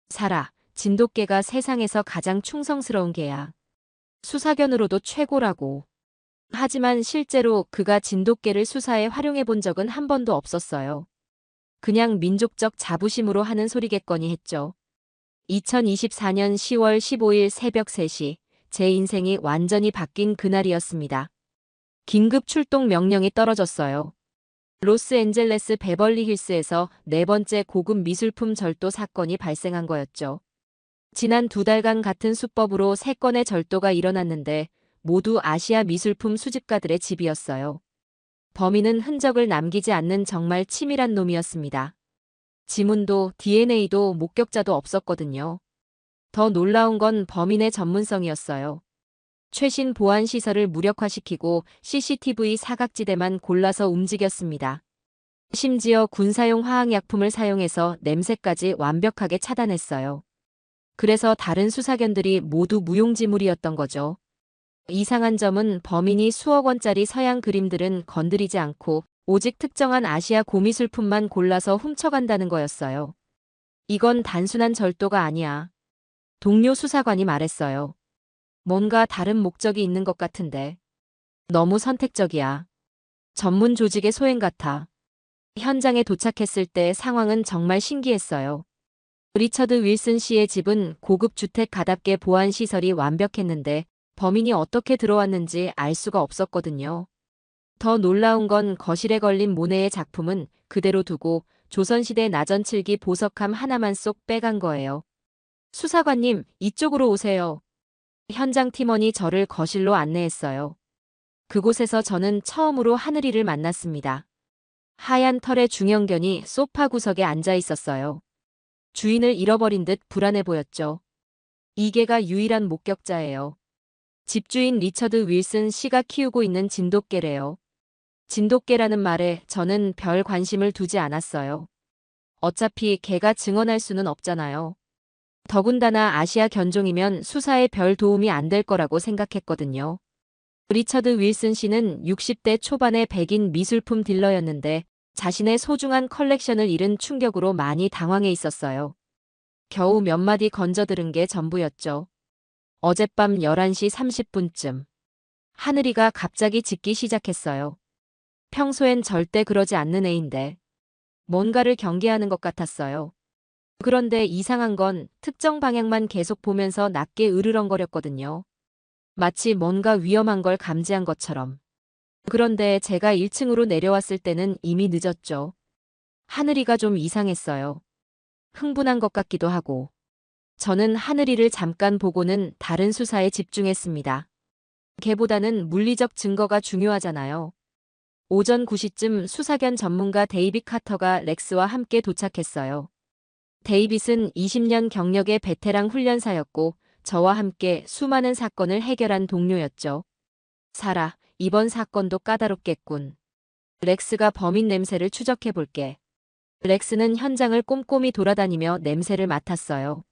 사라, 진돗개가 세상에서 가장 충성스러운 개야. 수사견으로도 최고라고. 하지만 실제로 그가 진돗개를 수사에 활용해 본 적은 한 번도 없었어요. 그냥 민족적 자부심으로 하는 소리겠거니 했죠. 2024년 10월 15일 새벽 3시, 제 인생이 완전히 바뀐 그날이었습니다. 긴급 출동 명령이 떨어졌어요. 로스앤젤레스 베벌리힐스에서 네 번째 고급 미술품 절도 사건이 발생한 거였죠. 지난 2달간 같은 수법으로 3건의 절도가 일어났는데 모두 아시아 미술품 수집가들의 집이었어요. 범인은 흔적을 남기지 않는 정말 치밀한 놈이었습니다. 지문도 DNA도 목격자도 없었거든요. 더 놀라운 건 범인의 전문성이었어요. 최신 보안 시설을 무력화시키고 CCTV 사각지대만 골라서 움직였습니다. 심지어 군사용 화학약품을 사용해서 냄새까지 완벽하게 차단했어요. 그래서 다른 수사견들이 모두 무용지물이었던 거죠. 이상한 점은 범인이 수억 원짜리 서양 그림들은 건드리지 않고 오직 특정한 아시아 고미술품만 골라서 훔쳐간다는 거였어요. 이건 단순한 절도가 아니야. 동료 수사관이 말했어요. 뭔가 다른 목적이 있는 것 같은데. 너무 선택적이야. 전문 조직의 소행 같아. 현장에 도착했을 때 상황은 정말 신기했어요. 리처드 윌슨 씨의 집은 고급 주택 가답게 보안 시설이 완벽했는데 범인이 어떻게 들어왔는지 알 수가 없었거든요. 더 놀라운 건 거실에 걸린 모네의 작품은 그대로 두고 조선시대 나전칠기 보석함 하나만 쏙 빼간 거예요. 수사관님, 이쪽으로 오세요. 현장 팀원이 저를 거실로 안내했어요. 그곳에서 저는 처음으로 하늘이를 만났습니다. 하얀 털의 중형견이 소파 구석에 앉아 있었어요. 주인을 잃어버린 듯 불안해 보였죠. 이 개가 유일한 목격자예요. 집주인 리처드 윌슨 씨가 키우고 있는 진돗개래요. 진돗개라는 말에 저는 별 관심을 두지 않았어요. 어차피 개가 증언할 수는 없잖아요. 더군다나 아시아 견종이면 수사에 별 도움이 안 될 거라고 생각했거든요. 리처드 윌슨 씨는 60대 초반의 백인 미술품 딜러였는데 자신의 소중한 컬렉션을 잃은 충격으로 많이 당황해 있었어요. 겨우 몇 마디 건져들은 게 전부였죠. 어젯밤 11시 30분쯤 하늘이가 갑자기 짖기 시작했어요. 평소엔 절대 그러지 않는 애인데 뭔가를 경계하는 것 같았어요. 그런데 이상한 건 특정 방향만 계속 보면서 낮게 으르렁거렸거든요. 마치 뭔가 위험한 걸 감지한 것처럼. 그런데 제가 1층으로 내려왔을 때는 이미 늦었죠. 하늘이가 좀 이상했어요. 흥분한 것 같기도 하고. 저는 하늘이를 잠깐 보고는 다른 수사에 집중했습니다. 걔보다는 물리적 증거가 중요하잖아요. 오전 9시쯤 수사견 전문가 데이빗 카터가 렉스와 함께 도착했어요. 데이빗은 20년 경력의 베테랑 훈련사였고 저와 함께 수많은 사건을 해결한 동료였죠. 사라, 이번 사건도 까다롭겠군. 렉스가 범인 냄새를 추적해볼게. 렉스는 현장을 꼼꼼히 돌아다니며 냄새를 맡았어요.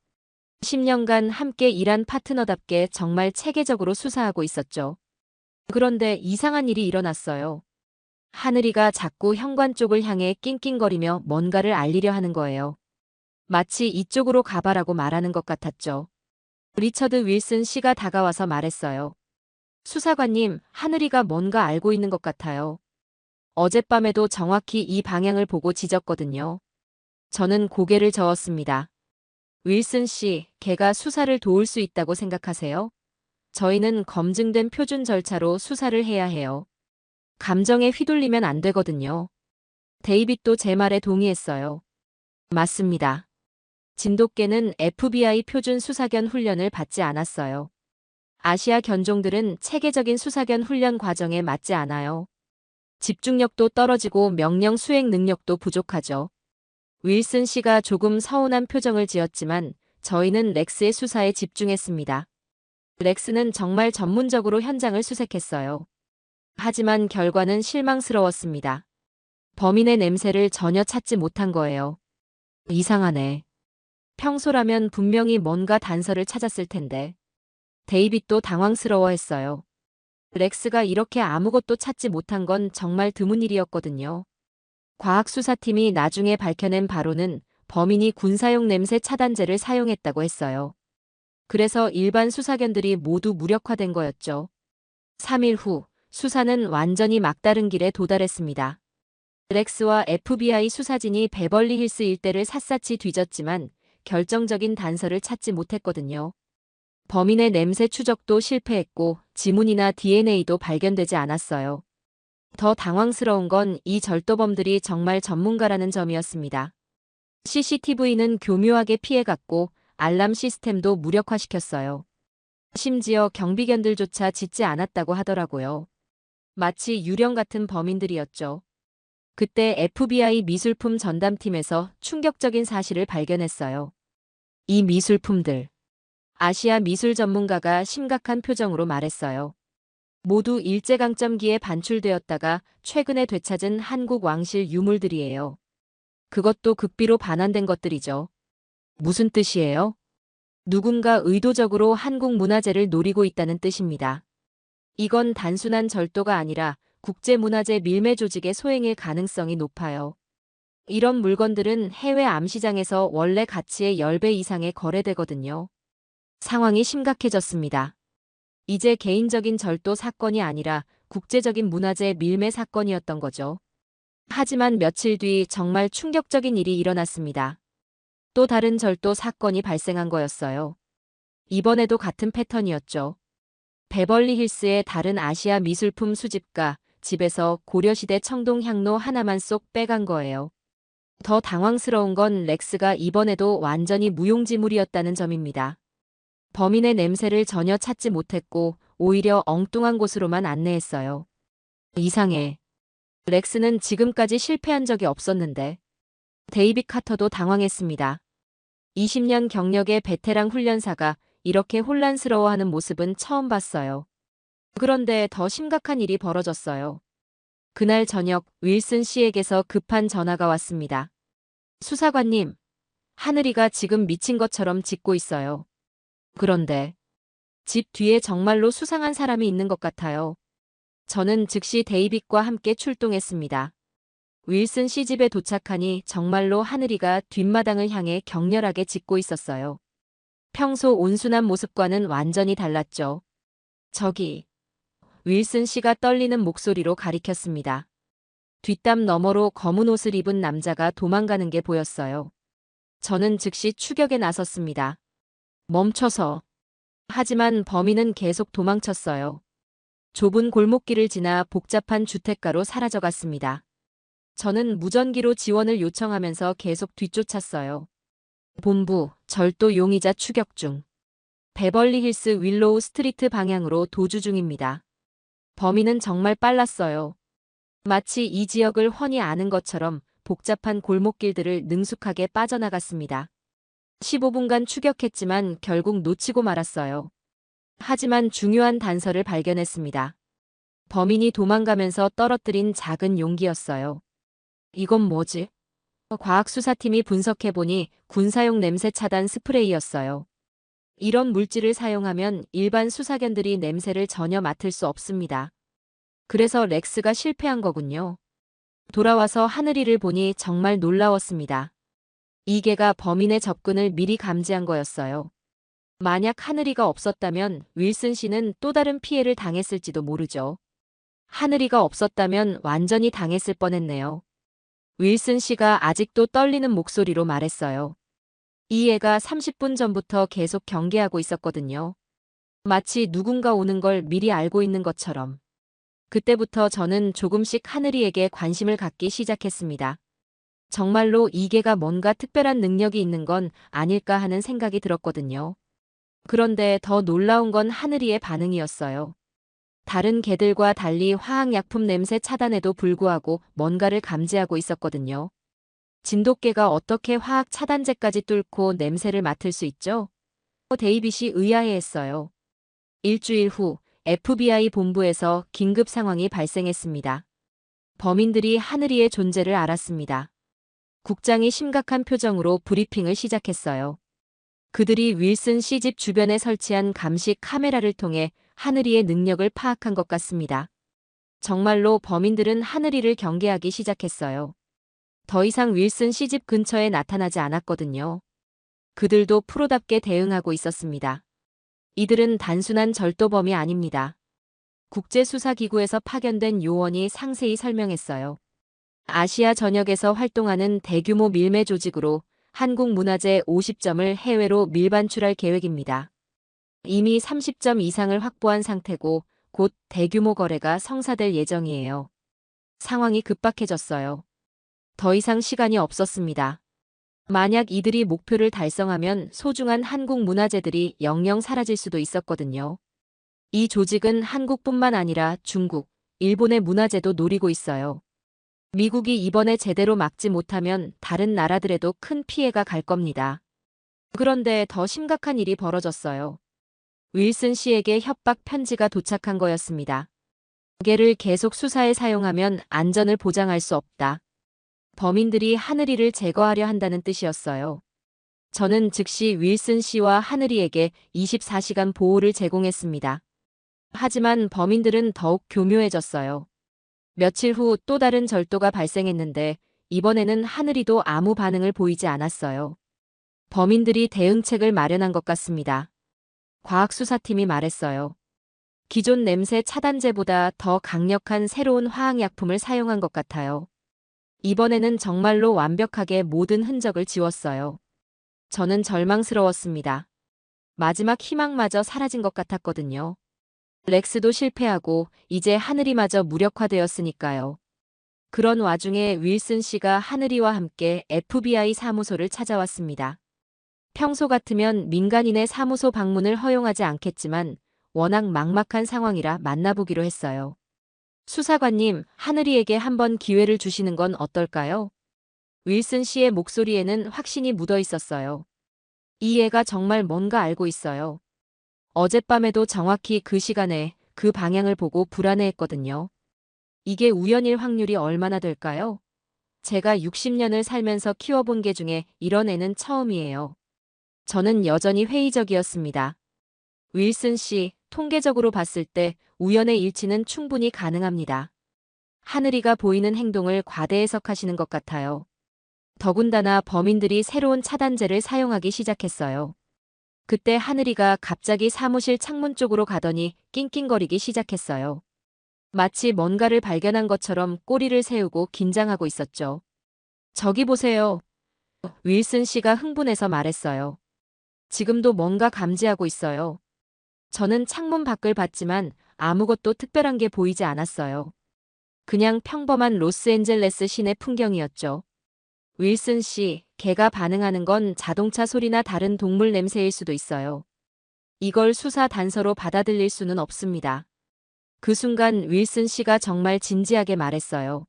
10년간 함께 일한 파트너답게 정말 체계적으로 수사하고 있었죠. 그런데 이상한 일이 일어났어요. 하늘이가 자꾸 현관 쪽을 향해 낑낑거리며 뭔가를 알리려 하는 거예요. 마치 이쪽으로 가봐라고 말하는 것 같았죠. 리처드 윌슨 씨가 다가와서 말했어요. 수사관님, 하늘이가 뭔가 알고 있는 것 같아요. 어젯밤에도 정확히 이 방향을 보고 짖었거든요. 저는 고개를 저었습니다. 윌슨 씨, 걔가 수사를 도울 수 있다고 생각하세요? 저희는 검증된 표준 절차로 수사를 해야 해요. 감정에 휘둘리면 안 되거든요. 데이빗도 제 말에 동의했어요. 맞습니다. 진돗개는 FBI 표준 수사견 훈련을 받지 않았어요. 아시아 견종들은 체계적인 수사견 훈련 과정에 맞지 않아요. 집중력도 떨어지고 명령 수행 능력도 부족하죠. 윌슨 씨가 조금 서운한 표정을 지었지만 저희는 렉스의 수사에 집중했습니다. 렉스는 정말 전문적으로 현장을 수색했어요. 하지만 결과는 실망스러웠습니다. 범인의 냄새를 전혀 찾지 못한 거예요. 이상하네. 평소라면 분명히 뭔가 단서를 찾았을 텐데. 데이빗도 당황스러워했어요. 렉스가 이렇게 아무것도 찾지 못한 건 정말 드문 일이었거든요. 과학수사팀이 나중에 밝혀낸 바로는 범인이 군사용 냄새 차단제를 사용했다고 했어요. 그래서 일반 수사견들이 모두 무력화된 거였죠. 3일 후 수사는 완전히 막다른 길에 도달했습니다. 렉스와 FBI 수사진이 베벌리 힐스 일대를 샅샅이 뒤졌지만 결정적인 단서를 찾지 못했거든요. 범인의 냄새 추적도 실패했고 지문이나 DNA도 발견되지 않았어요. 더 당황스러운 건 이 절도범들이 정말 전문가라는 점이었습니다. CCTV는 교묘하게 피해갔고 알람 시스템도 무력화시켰어요. 심지어 경비견들조차 짖지 않았다고 하더라고요. 마치 유령 같은 범인들이었죠. 그때 FBI 미술품 전담팀에서 충격적인 사실을 발견했어요. 이 미술품들. 아시아 미술 전문가가 심각한 표정으로 말했어요. 모두 일제강점기에 반출되었다가 최근에 되찾은 한국 왕실 유물들이에요. 그것도 극비로 반환된 것들이죠. 무슨 뜻이에요? 누군가 의도적으로 한국 문화재를 노리고 있다는 뜻입니다. 이건 단순한 절도가 아니라 국제문화재 밀매 조직의 소행일 가능성이 높아요. 이런 물건들은 해외 암시장에서 원래 가치의 10배 이상에 거래되거든요. 상황이 심각해졌습니다. 이제 개인적인 절도 사건이 아니라 국제적인 문화재 밀매 사건이었던 거죠. 하지만 며칠 뒤 정말 충격적인 일이 일어났습니다. 또 다른 절도 사건이 발생한 거였어요. 이번에도 같은 패턴이었죠. 베벌리 힐스의 다른 아시아 미술품 수집가 집에서 고려시대 청동 향로 하나만 쏙 빼간 거예요. 더 당황스러운 건 렉스가 이번에도 완전히 무용지물이었다는 점입니다. 범인의 냄새를 전혀 찾지 못했고 오히려 엉뚱한 곳으로만 안내했어요. 이상해. 렉스는 지금까지 실패한 적이 없었는데. 데이빗 카터도 당황했습니다. 20년 경력의 베테랑 훈련사가 이렇게 혼란스러워하는 모습은 처음 봤어요. 그런데 더 심각한 일이 벌어졌어요. 그날 저녁 윌슨 씨에게서 급한 전화가 왔습니다. 수사관님, 하늘이가 지금 미친 것처럼 짖고 있어요. 그런데 집 뒤에 정말로 수상한 사람이 있는 것 같아요. 저는 즉시 데이빗과 함께 출동했습니다. 윌슨 씨 집에 도착하니 정말로 하늘이가 뒷마당을 향해 격렬하게 짖고 있었어요. 평소 온순한 모습과는 완전히 달랐죠. 저기, 윌슨 씨가 떨리는 목소리로 가리켰습니다. 뒷담 너머로 검은 옷을 입은 남자가 도망가는 게 보였어요. 저는 즉시 추격에 나섰습니다. 멈춰서. 하지만 범인은 계속 도망쳤어요. 좁은 골목길을 지나 복잡한 주택가로 사라져갔습니다. 저는 무전기로 지원을 요청하면서 계속 뒤쫓았어요. 본부, 절도 용의자 추격 중. 베벌리 힐스 윌로우 스트리트 방향으로 도주 중입니다. 범인은 정말 빨랐어요. 마치 이 지역을 훤히 아는 것처럼 복잡한 골목길들을 능숙하게 빠져나갔습니다. 15분간 추격했지만 결국 놓치고 말았어요. 하지만 중요한 단서를 발견했습니다. 범인이 도망가면서 떨어뜨린 작은 용기였어요. 이건 뭐지? 과학수사팀이 분석해보니 군사용 냄새 차단 스프레이였어요. 이런 물질을 사용하면 일반 수사견들이 냄새를 전혀 맡을 수 없습니다. 그래서 렉스가 실패한 거군요. 돌아와서 하늘이를 보니 정말 놀라웠습니다. 이 개가 범인의 접근을 미리 감지한 거였어요. 만약 하늘이가 없었다면 윌슨 씨는 또 다른 피해를 당했을지도 모르죠. 하늘이가 없었다면 완전히 당했을 뻔했네요. 윌슨 씨가 아직도 떨리는 목소리로 말했어요. 이 애가 30분 전부터 계속 경계하고 있었거든요. 마치 누군가 오는 걸 미리 알고 있는 것처럼. 그때부터 저는 조금씩 하늘이에게 관심을 갖기 시작했습니다. 정말로 이 개가 뭔가 특별한 능력이 있는 건 아닐까 하는 생각이 들었거든요. 그런데 더 놀라운 건 하늘이의 반응이었어요. 다른 개들과 달리 화학약품 냄새 차단에도 불구하고 뭔가를 감지하고 있었거든요. 진돗개가 어떻게 화학 차단제까지 뚫고 냄새를 맡을 수 있죠? 데이빗이 의아해했어요. 일주일 후 FBI 본부에서 긴급 상황이 발생했습니다. 범인들이 하늘이의 존재를 알았습니다. 국장이 심각한 표정으로 브리핑을 시작했어요. 그들이 윌슨 씨 집 주변에 설치한 감시 카메라를 통해 하늘이의 능력을 파악한 것 같습니다. 정말로 범인들은 하늘이를 경계하기 시작했어요. 더 이상 윌슨 씨 집 근처에 나타나지 않았거든요. 그들도 프로답게 대응하고 있었습니다. 이들은 단순한 절도범이 아닙니다. 국제수사기구에서 파견된 요원이 상세히 설명했어요. 아시아 전역에서 활동하는 대규모 밀매 조직으로 한국 문화재 50점을 해외로 밀반출할 계획입니다. 이미 30점 이상을 확보한 상태고 곧 대규모 거래가 성사될 예정이에요. 상황이 급박해졌어요. 더 이상 시간이 없었습니다. 만약 이들이 목표를 달성하면 소중한 한국 문화재들이 영영 사라질 수도 있었거든요. 이 조직은 한국뿐만 아니라 중국, 일본의 문화재도 노리고 있어요. 미국이 이번에 제대로 막지 못하면 다른 나라들에도 큰 피해가 갈 겁니다. 그런데 더 심각한 일이 벌어졌어요. 윌슨 씨에게 협박 편지가 도착한 거였습니다. 개를 계속 수사에 사용하면 안전을 보장할 수 없다. 범인들이 하늘이를 제거하려 한다는 뜻이었어요. 저는 즉시 윌슨 씨와 하늘이에게 24시간 보호를 제공했습니다. 하지만 범인들은 더욱 교묘해졌어요. 며칠 후 또 다른 절도가 발생했는데 이번에는 하늘이도 아무 반응을 보이지 않았어요. 범인들이 대응책을 마련한 것 같습니다. 과학수사팀이 말했어요. 기존 냄새 차단제보다 더 강력한 새로운 화학약품을 사용한 것 같아요. 이번에는 정말로 완벽하게 모든 흔적을 지웠어요. 저는 절망스러웠습니다. 마지막 희망마저 사라진 것 같았거든요. 렉스도 실패하고 이제 하늘이마저 무력화되었으니까요. 그런 와중에 윌슨 씨가 하늘이와 함께 FBI 사무소를 찾아왔습니다. 평소 같으면 민간인의 사무소 방문을 허용하지 않겠지만 워낙 막막한 상황이라 만나보기로 했어요. 수사관님, 하늘이에게 한번 기회를 주시는 건 어떨까요? 윌슨 씨의 목소리에는 확신이 묻어 있었어요. 이 애가 정말 뭔가 알고 있어요. 어젯밤에도 정확히 그 시간에 그 방향을 보고 불안해했거든요. 이게 우연일 확률이 얼마나 될까요? 제가 60년을 살면서 키워본 개 중에 이런 애는 처음이에요. 저는 여전히 회의적이었습니다. 윌슨 씨, 통계적으로 봤을 때 우연의 일치는 충분히 가능합니다. 하늘이가 보이는 행동을 과대 해석하시는 것 같아요. 더군다나 범인들이 새로운 차단제를 사용하기 시작했어요. 그때 하늘이가 갑자기 사무실 창문 쪽으로 가더니 낑낑거리기 시작했어요. 마치 뭔가를 발견한 것처럼 꼬리를 세우고 긴장하고 있었죠. 저기 보세요. 윌슨 씨가 흥분해서 말했어요. 지금도 뭔가 감지하고 있어요. 저는 창문 밖을 봤지만 아무것도 특별한 게 보이지 않았어요. 그냥 평범한 로스앤젤레스 시내 풍경이었죠. 윌슨 씨, 개가 반응하는 건 자동차 소리나 다른 동물 냄새일 수도 있어요. 이걸 수사 단서로 받아들일 수는 없습니다. 그 순간 윌슨 씨가 정말 진지하게 말했어요.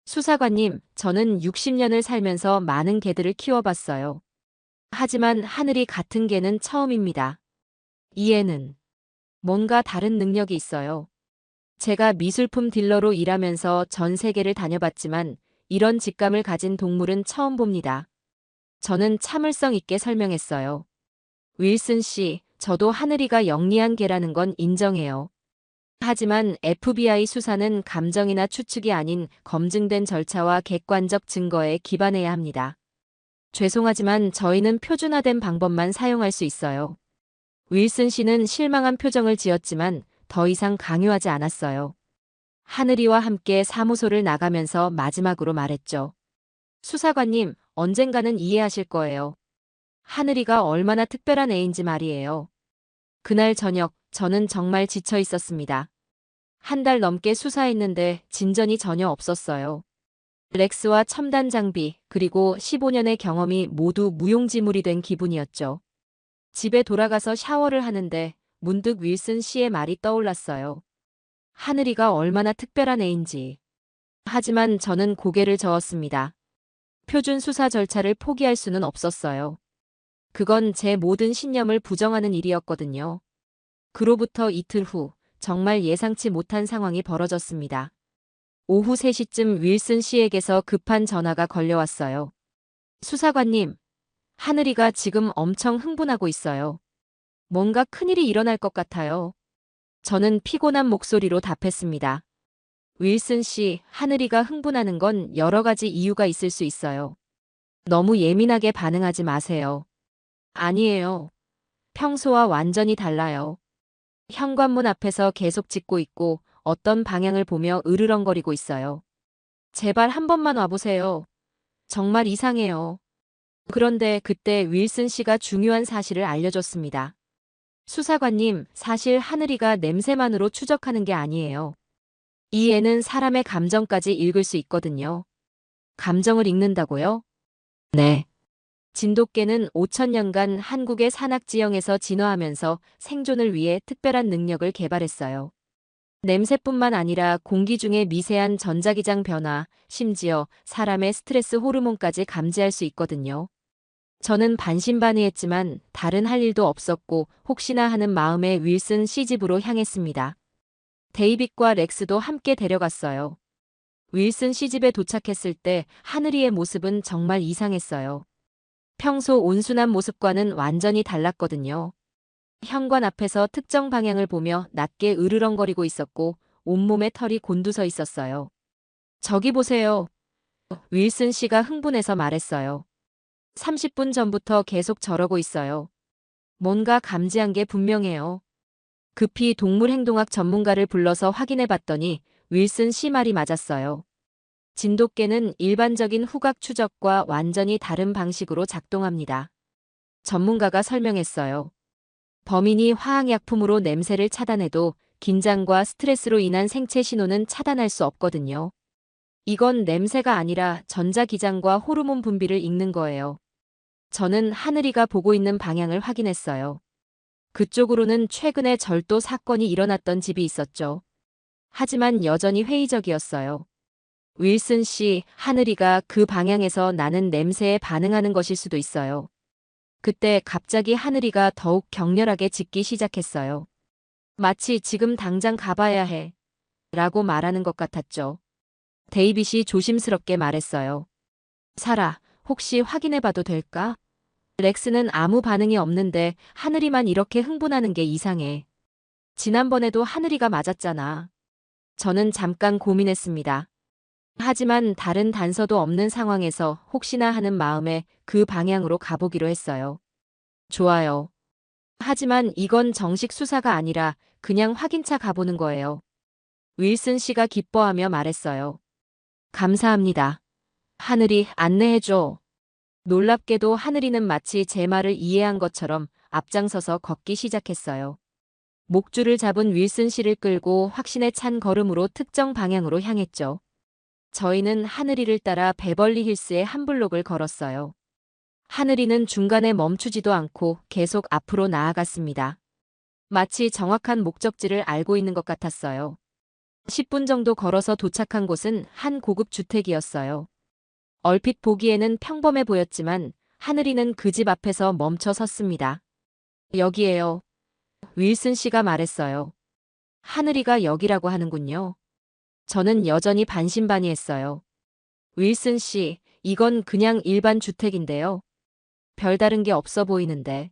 수사관님, 저는 60년을 살면서 많은 개들을 키워봤어요. 하지만 하늘이 같은 개는 처음입니다. 이 애는 뭔가 다른 능력이 있어요. 제가 미술품 딜러로 일하면서 전 세계를 다녀봤지만 이런 직감을 가진 동물은 처음 봅니다. 저는 참을성 있게 설명했어요. 윌슨 씨, 저도 하늘이가 영리한 개라는 건 인정해요. 하지만 FBI 수사는 감정이나 추측이 아닌 검증된 절차와 객관적 증거에 기반해야 합니다. 죄송하지만 저희는 표준화된 방법만 사용할 수 있어요. 윌슨 씨는 실망한 표정을 지었지만 더 이상 강요하지 않았어요. 하늘이와 함께 사무소를 나가면서 마지막으로 말했죠. 수사관님, 언젠가는 이해하실 거예요. 하늘이가 얼마나 특별한 애인지 말이에요. 그날 저녁, 저는 정말 지쳐 있었습니다. 한 달 넘게 수사했는데 진전이 전혀 없었어요. 렉스와 첨단 장비, 그리고 15년의 경험이 모두 무용지물이 된 기분이었죠. 집에 돌아가서 샤워를 하는데 문득 윌슨 씨의 말이 떠올랐어요. 하늘이가 얼마나 특별한 애인지. 하지만 저는 고개를 저었습니다. 표준 수사 절차를 포기할 수는 없었어요. 그건 제 모든 신념을 부정하는 일이었거든요. 그로부터 이틀 후, 정말 예상치 못한 상황이 벌어졌습니다. 오후 3시쯤 윌슨 씨에게서 급한 전화가 걸려왔어요. 수사관님, 하늘이가 지금 엄청 흥분하고 있어요. 뭔가 큰일이 일어날 것 같아요. 저는 피곤한 목소리로 답했습니다. 윌슨 씨, 하늘이가 흥분하는 건 여러 가지 이유가 있을 수 있어요. 너무 예민하게 반응하지 마세요. 아니에요. 평소와 완전히 달라요. 현관문 앞에서 계속 짖고 있고 어떤 방향을 보며 으르렁거리고 있어요. 제발 한 번만 와보세요. 정말 이상해요. 그런데 그때 윌슨 씨가 중요한 사실을 알려줬습니다. 수사관님, 사실 하늘이가 냄새만으로 추적하는 게 아니에요. 이 애는 사람의 감정까지 읽을 수 있거든요. 감정을 읽는다고요? 네. 진돗개는 5천년간 한국의 산악지형에서 진화하면서 생존을 위해 특별한 능력을 개발했어요. 냄새뿐만 아니라 공기 중의 미세한 전자기장 변화, 심지어 사람의 스트레스 호르몬까지 감지할 수 있거든요. 저는 반신반의했지만 다른 할 일도 없었고 혹시나 하는 마음에 윌슨 씨 집으로 향했습니다. 데이빗과 렉스도 함께 데려갔어요. 윌슨 씨 집에 도착했을 때 하늘이의 모습은 정말 이상했어요. 평소 온순한 모습과는 완전히 달랐거든요. 현관 앞에서 특정 방향을 보며 낮게 으르렁거리고 있었고 온몸에 털이 곤두서 있었어요. 저기 보세요. 윌슨 씨가 흥분해서 말했어요. 30분 전부터 계속 저러고 있어요. 뭔가 감지한 게 분명해요. 급히 동물행동학 전문가를 불러서 확인해 봤더니 윌슨 씨 말이 맞았어요. 진돗개는 일반적인 후각 추적과 완전히 다른 방식으로 작동합니다. 전문가가 설명했어요. 범인이 화학약품으로 냄새를 차단해도 긴장과 스트레스로 인한 생체 신호는 차단할 수 없거든요. 이건 냄새가 아니라 전자기장과 호르몬 분비를 읽는 거예요. 저는 하늘이가 보고 있는 방향을 확인했어요. 그쪽으로는 최근에 절도 사건이 일어났던 집이 있었죠. 하지만 여전히 회의적이었어요. 윌슨 씨, 하늘이가 그 방향에서 나는 냄새에 반응하는 것일 수도 있어요. 그때 갑자기 하늘이가 더욱 격렬하게 짖기 시작했어요. 마치 지금 당장 가봐야 해. 라고 말하는 것 같았죠. 데이빗이 조심스럽게 말했어요. 사라, 혹시 확인해봐도 될까? 렉스는 아무 반응이 없는데 하늘이만 이렇게 흥분하는 게 이상해. 지난번에도 하늘이가 맞았잖아. 저는 잠깐 고민했습니다. 하지만 다른 단서도 없는 상황에서 혹시나 하는 마음에 그 방향으로 가보기로 했어요. 좋아요. 하지만 이건 정식 수사가 아니라 그냥 확인차 가보는 거예요. 윌슨 씨가 기뻐하며 말했어요. 감사합니다. 하늘이 안내해줘. 놀랍게도 하늘이는 마치 제 말을 이해한 것처럼 앞장서서 걷기 시작했어요. 목줄을 잡은 윌슨 씨를 끌고 확신에 찬 걸음으로 특정 방향으로 향했죠. 저희는 하늘이를 따라 베벌리 힐스의 한 블록을 걸었어요. 하늘이는 중간에 멈추지도 않고 계속 앞으로 나아갔습니다. 마치 정확한 목적지를 알고 있는 것 같았어요. 10분 정도 걸어서 도착한 곳은 한 고급 주택이었어요. 얼핏 보기에는 평범해 보였지만 하늘이는 그 집 앞에서 멈춰 섰습니다. 여기에요. 윌슨 씨가 말했어요. 하늘이가 여기라고 하는군요. 저는 여전히 반신반의했어요. 윌슨 씨, 이건 그냥 일반 주택인데요. 별다른 게 없어 보이는데.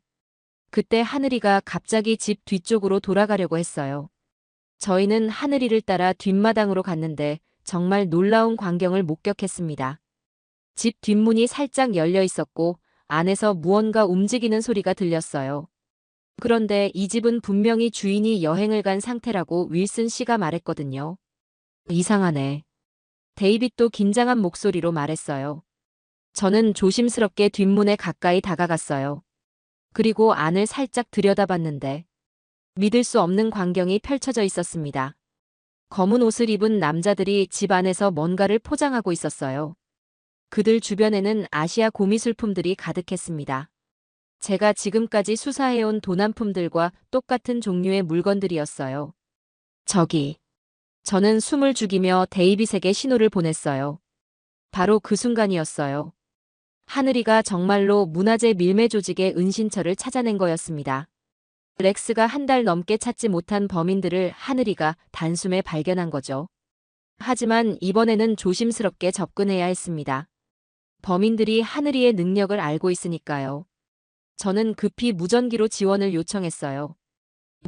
그때 하늘이가 갑자기 집 뒤쪽으로 돌아가려고 했어요. 저희는 하늘이를 따라 뒷마당으로 갔는데 정말 놀라운 광경을 목격했습니다. 집 뒷문이 살짝 열려 있었고 안에서 무언가 움직이는 소리가 들렸어요. 그런데 이 집은 분명히 주인이 여행을 간 상태라고 윌슨 씨가 말했거든요. 이상하네. 데이빗도 긴장한 목소리로 말했어요. 저는 조심스럽게 뒷문에 가까이 다가갔어요. 그리고 안을 살짝 들여다봤는데 믿을 수 없는 광경이 펼쳐져 있었습니다. 검은 옷을 입은 남자들이 집 안에서 뭔가를 포장하고 있었어요. 그들 주변에는 아시아 고미술품들이 가득했습니다. 제가 지금까지 수사해온 도난품들과 똑같은 종류의 물건들이었어요. 저는 숨을 죽이며 데이빗에게 신호를 보냈어요. 바로 그 순간이었어요. 하늘이가 정말로 문화재 밀매 조직의 은신처를 찾아낸 거였습니다. 렉스가 한 달 넘게 찾지 못한 범인들을 하늘이가 단숨에 발견한 거죠. 하지만 이번에는 조심스럽게 접근해야 했습니다. 범인들이 하늘이의 능력을 알고 있으니까요. 저는 급히 무전기로 지원을 요청했어요.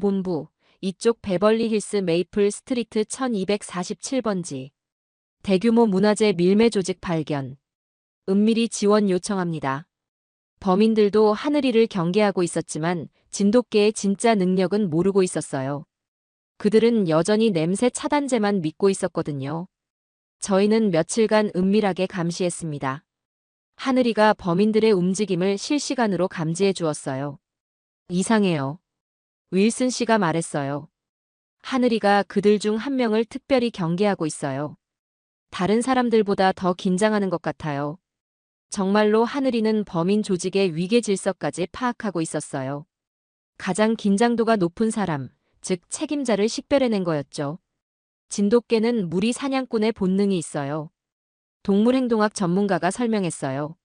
본부, 이쪽 베벌리 힐스 메이플 스트리트 1247번지. 대규모 문화재 밀매 조직 발견. 은밀히 지원 요청합니다. 범인들도 하늘이를 경계하고 있었지만 진돗개의 진짜 능력은 모르고 있었어요. 그들은 여전히 냄새 차단제만 믿고 있었거든요. 저희는 며칠간 은밀하게 감시했습니다. 하늘이가 범인들의 움직임을 실시간으로 감지해 주었어요. 이상해요. 윌슨 씨가 말했어요. 하늘이가 그들 중 한 명을 특별히 경계하고 있어요. 다른 사람들보다 더 긴장하는 것 같아요. 정말로 하늘이는 범인 조직의 위계 질서까지 파악하고 있었어요. 가장 긴장도가 높은 사람, 즉 책임자를 식별해낸 거였죠. 진돗개는 무리 사냥꾼의 본능이 있어요. 동물행동학 전문가가 설명했어요.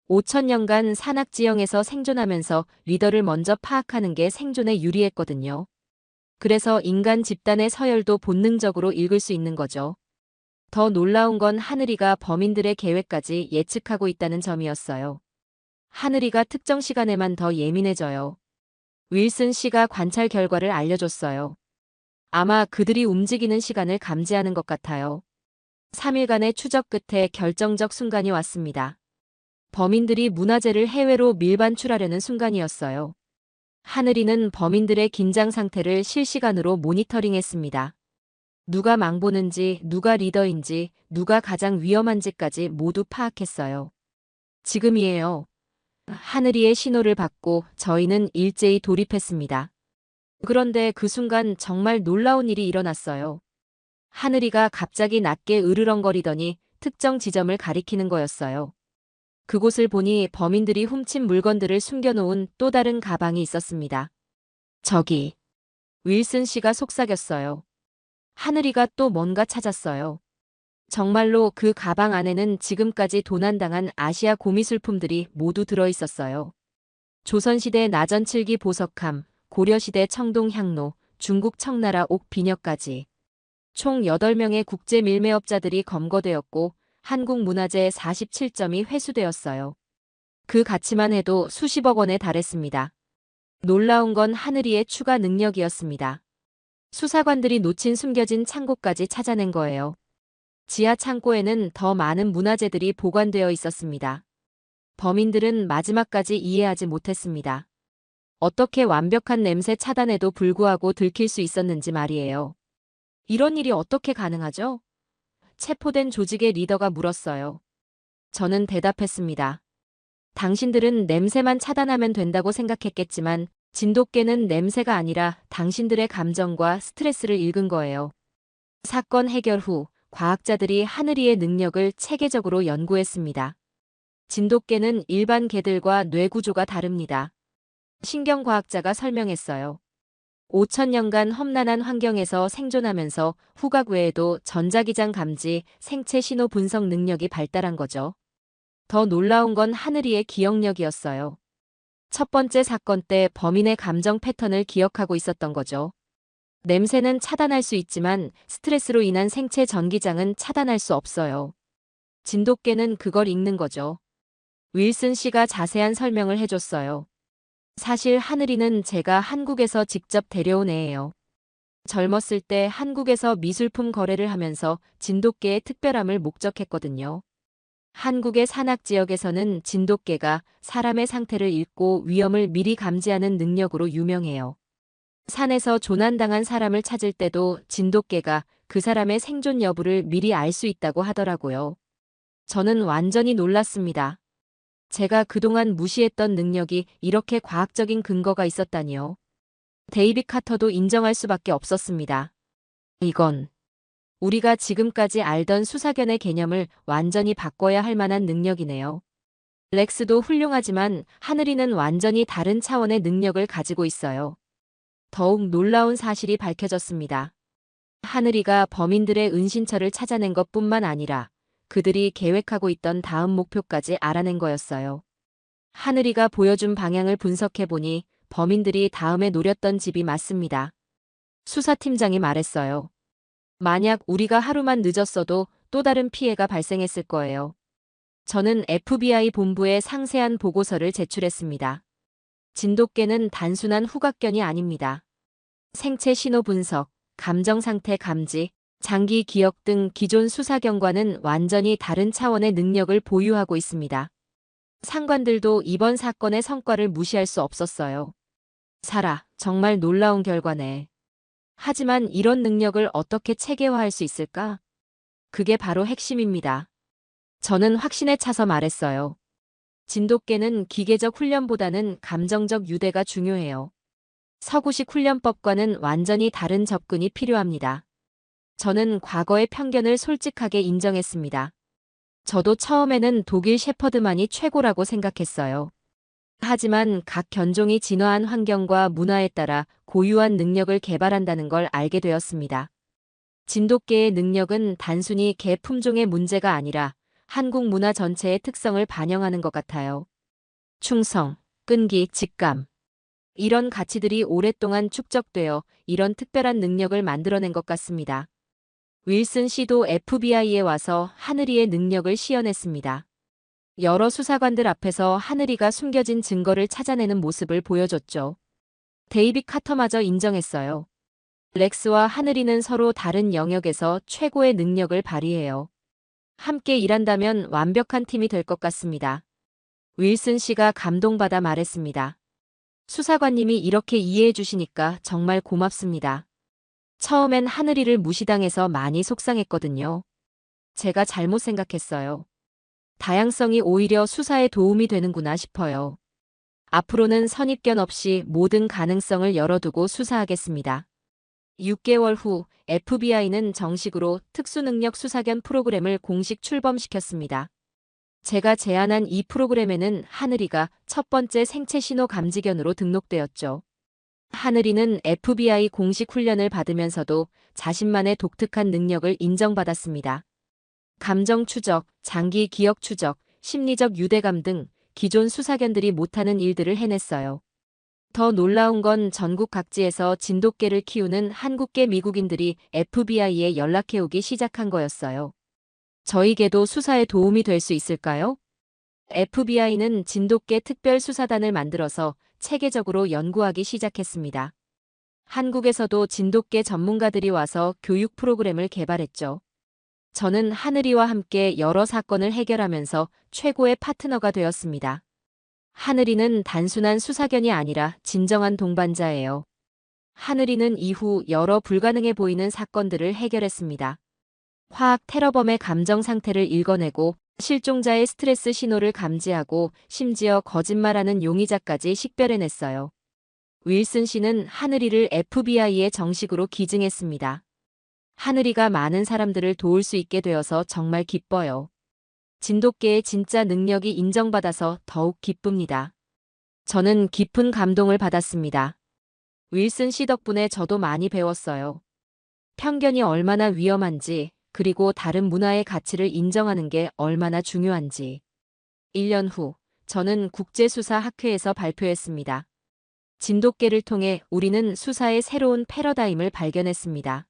5천년간 산악지형에서 생존하면서 리더를 먼저 파악하는 게 생존에 유리했거든요. 그래서 인간 집단의 서열도 본능적으로 읽을 수 있는 거죠. 더 놀라운 건 하늘이가 범인들의 계획까지 예측하고 있다는 점이었어요. 하늘이가 특정 시간에만 더 예민해져요. 윌슨 씨가 관찰 결과를 알려줬어요. 아마 그들이 움직이는 시간을 감지하는 것 같아요. 3일간의 추적 끝에 결정적 순간이 왔습니다. 범인들이 문화재를 해외로 밀반출하려는 순간이었어요. 하늘이는 범인들의 긴장 상태를 실시간으로 모니터링했습니다. 누가 망보는지, 누가 리더인지, 누가 가장 위험한지까지 모두 파악했어요. 지금이에요. 하늘이의 신호를 받고 저희는 일제히 돌입했습니다. 그런데 그 순간 정말 놀라운 일이 일어났어요. 하늘이가 갑자기 낮게 으르렁거리더니 특정 지점을 가리키는 거였어요. 그곳을 보니 범인들이 훔친 물건들을 숨겨놓은 또 다른 가방이 있었습니다. 저기, 윌슨 씨가 속삭였어요. 하늘이가 또 뭔가 찾았어요. 정말로 그 가방 안에는 지금까지 도난당한 아시아 고미술품들이 모두 들어있었어요. 조선시대 나전칠기 보석함, 고려시대 청동 향로, 중국 청나라 옥 비녀까지. 총 8명의 국제 밀매업자들이 검거되었고 한국문화재 47점이 회수되었어요. 그 가치만 해도 수십억 원에 달했습니다. 놀라운 건 하늘이의 추가 능력이었습니다. 수사관들이 놓친 숨겨진 창고까지 찾아낸 거예요. 지하 창고에는 더 많은 문화재들이 보관되어 있었습니다. 범인들은 마지막까지 이해하지 못했습니다. 어떻게 완벽한 냄새 차단에도 불구하고 들킬 수 있었는지 말이에요. 이런 일이 어떻게 가능하죠? 체포된 조직의 리더가 물었어요. 저는 대답했습니다. 당신들은 냄새만 차단하면 된다고 생각했겠지만 진돗개는 냄새가 아니라 당신들의 감정과 스트레스를 읽은 거예요. 사건 해결 후 과학자들이 하늘이의 능력을 체계적으로 연구했습니다. 진돗개는 일반 개들과 뇌 구조가 다릅니다. 신경과학자가 설명했어요. 5천년간 험난한 환경에서 생존하면서 후각 외에도 전자기장 감지, 생체 신호 분석 능력이 발달한 거죠. 더 놀라운 건 하늘이의 기억력이었어요. 첫 번째 사건 때 범인의 감정 패턴을 기억하고 있었던 거죠. 냄새는 차단할 수 있지만 스트레스로 인한 생체 전기장은 차단할 수 없어요. 진돗개는 그걸 읽는 거죠. 윌슨 씨가 자세한 설명을 해줬어요. 사실 하늘이는 제가 한국에서 직접 데려온 애예요. 젊었을 때 한국에서 미술품 거래를 하면서 진돗개의 특별함을 목적했거든요. 한국의 산악 지역에서는 진돗개가 사람의 상태를 읽고 위험을 미리 감지하는 능력으로 유명해요. 산에서 조난당한 사람을 찾을 때도 진돗개가 그 사람의 생존 여부를 미리 알 수 있다고 하더라고요. 저는 완전히 놀랐습니다. 제가 그동안 무시했던 능력이 이렇게 과학적인 근거가 있었다니요. 데이빗 카터도 인정할 수밖에 없었습니다. 이건 우리가 지금까지 알던 수사견의 개념을 완전히 바꿔야 할 만한 능력이네요. 렉스도 훌륭하지만 하늘이는 완전히 다른 차원의 능력을 가지고 있어요. 더욱 놀라운 사실이 밝혀졌습니다. 하늘이가 범인들의 은신처를 찾아낸 것뿐만 아니라 그들이 계획하고 있던 다음 목표까지 알아낸 거였어요. 하늘이가 보여준 방향을 분석해보니 범인들이 다음에 노렸던 집이 맞습니다. 수사팀장이 말했어요. 만약 우리가 하루만 늦었어도 또 다른 피해가 발생했을 거예요. 저는 FBI 본부에 상세한 보고서를 제출했습니다. 진돗개는 단순한 후각견이 아닙니다. 생체 신호 분석, 감정 상태 감지, 장기 기억 등 기존 수사견과는 완전히 다른 차원의 능력을 보유하고 있습니다. 상관들도 이번 사건의 성과를 무시할 수 없었어요. 살아, 정말 놀라운 결과네. 하지만 이런 능력을 어떻게 체계화할 수 있을까? 그게 바로 핵심입니다. 저는 확신에 차서 말했어요. 진돗개는 기계적 훈련보다는 감정적 유대가 중요해요. 서구식 훈련법과는 완전히 다른 접근이 필요합니다. 저는 과거의 편견을 솔직하게 인정했습니다. 저도 처음에는 독일 shepherd만이 최고라고 생각했어요. 하지만 각 견종이 진화한 환경과 문화에 따라 고유한 능력을 개발한다는 걸 알게 되었습니다. 진돗개의 능력은 단순히 개 품종의 문제가 아니라 한국 문화 전체의 특성을 반영하는 것 같아요. 충성, 끈기, 직감. 이런 가치들이 오랫동안 축적되어 이런 특별한 능력을 만들어낸 것 같습니다. 윌슨 씨도 FBI에 와서 하늘이의 능력을 시연했습니다. 여러 수사관들 앞에서 하늘이가 숨겨진 증거를 찾아내는 모습을 보여줬죠. 데이빗 카터마저 인정했어요. 렉스와 하늘이는 서로 다른 영역에서 최고의 능력을 발휘해요. 함께 일한다면 완벽한 팀이 될 것 같습니다. 윌슨 씨가 감동받아 말했습니다. 수사관님이 이렇게 이해해 주시니까 정말 고맙습니다. 처음엔 하늘이를 무시당해서 많이 속상했거든요. 제가 잘못 생각했어요. 다양성이 오히려 수사에 도움이 되는구나 싶어요. 앞으로는 선입견 없이 모든 가능성을 열어두고 수사하겠습니다. 6개월 후 FBI는 정식으로 특수능력 수사견 프로그램을 공식 출범시켰습니다. 제가 제안한 이 프로그램에는 하늘이가 첫 번째 생체 신호 감지견으로 등록되었죠. 하늘이는 FBI 공식 훈련을 받으면서도 자신만의 독특한 능력을 인정받았습니다. 감정 추적, 장기 기억 추적, 심리적 유대감 등 기존 수사견들이 못하는 일들을 해냈어요. 더 놀라운 건 전국 각지에서 진돗개를 키우는 한국계 미국인들이 FBI에 연락해오기 시작한 거였어요. 저희에게도 수사에 도움이 될 수 있을까요? FBI는 진돗개 특별수사단을 만들어서 체계적으로 연구하기 시작했습니다. 한국에서도 진돗개 전문가들이 와서 교육 프로그램을 개발했죠. 저는 하늘이와 함께 여러 사건을 해결하면서 최고의 파트너가 되었습니다. 하늘이는 단순한 수사견이 아니라 진정한 동반자예요. 하늘이는 이후 여러 불가능해 보이는 사건들을 해결했습니다. 화학 테러범의 감정 상태를 읽어내고 실종자의 스트레스 신호를 감지하고 심지어 거짓말하는 용의자까지 식별해냈어요. 윌슨 씨는 하늘이를 FBI에 정식으로 기증했습니다. 하늘이가 많은 사람들을 도울 수 있게 되어서 정말 기뻐요. 진돗개의 진짜 능력이 인정받아서 더욱 기쁩니다. 저는 깊은 감동을 받았습니다. 윌슨 씨 덕분에 저도 많이 배웠어요. 편견이 얼마나 위험한지, 그리고 다른 문화의 가치를 인정하는 게 얼마나 중요한지. 1년 후, 저는 국제수사학회에서 발표했습니다. 진돗개를 통해 우리는 수사의 새로운 패러다임을 발견했습니다.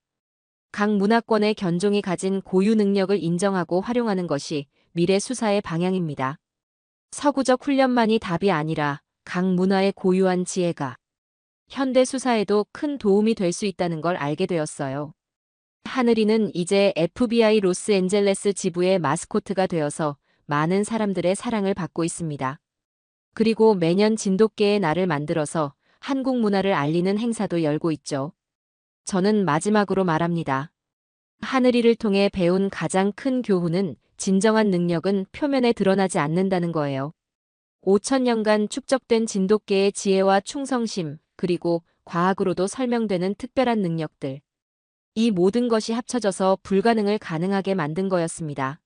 각 문화권의 견종이 가진 고유 능력을 인정하고 활용하는 것이 미래 수사의 방향입니다. 서구적 훈련만이 답이 아니라 각 문화의 고유한 지혜가 현대 수사에도 큰 도움이 될 수 있다는 걸 알게 되었어요. 하늘이는 이제 FBI 로스앤젤레스 지부의 마스코트가 되어서 많은 사람들의 사랑을 받고 있습니다. 그리고 매년 진돗개의 날을 만들어서 한국 문화를 알리는 행사도 열고 있죠. 저는 마지막으로 말합니다. 하늘이를 통해 배운 가장 큰 교훈은 진정한 능력은 표면에 드러나지 않는다는 거예요. 5,000년간 축적된 진돗개의 지혜와 충성심, 그리고 과학으로도 설명되는 특별한 능력들. 이 모든 것이 합쳐져서 불가능을 가능하게 만든 거였습니다.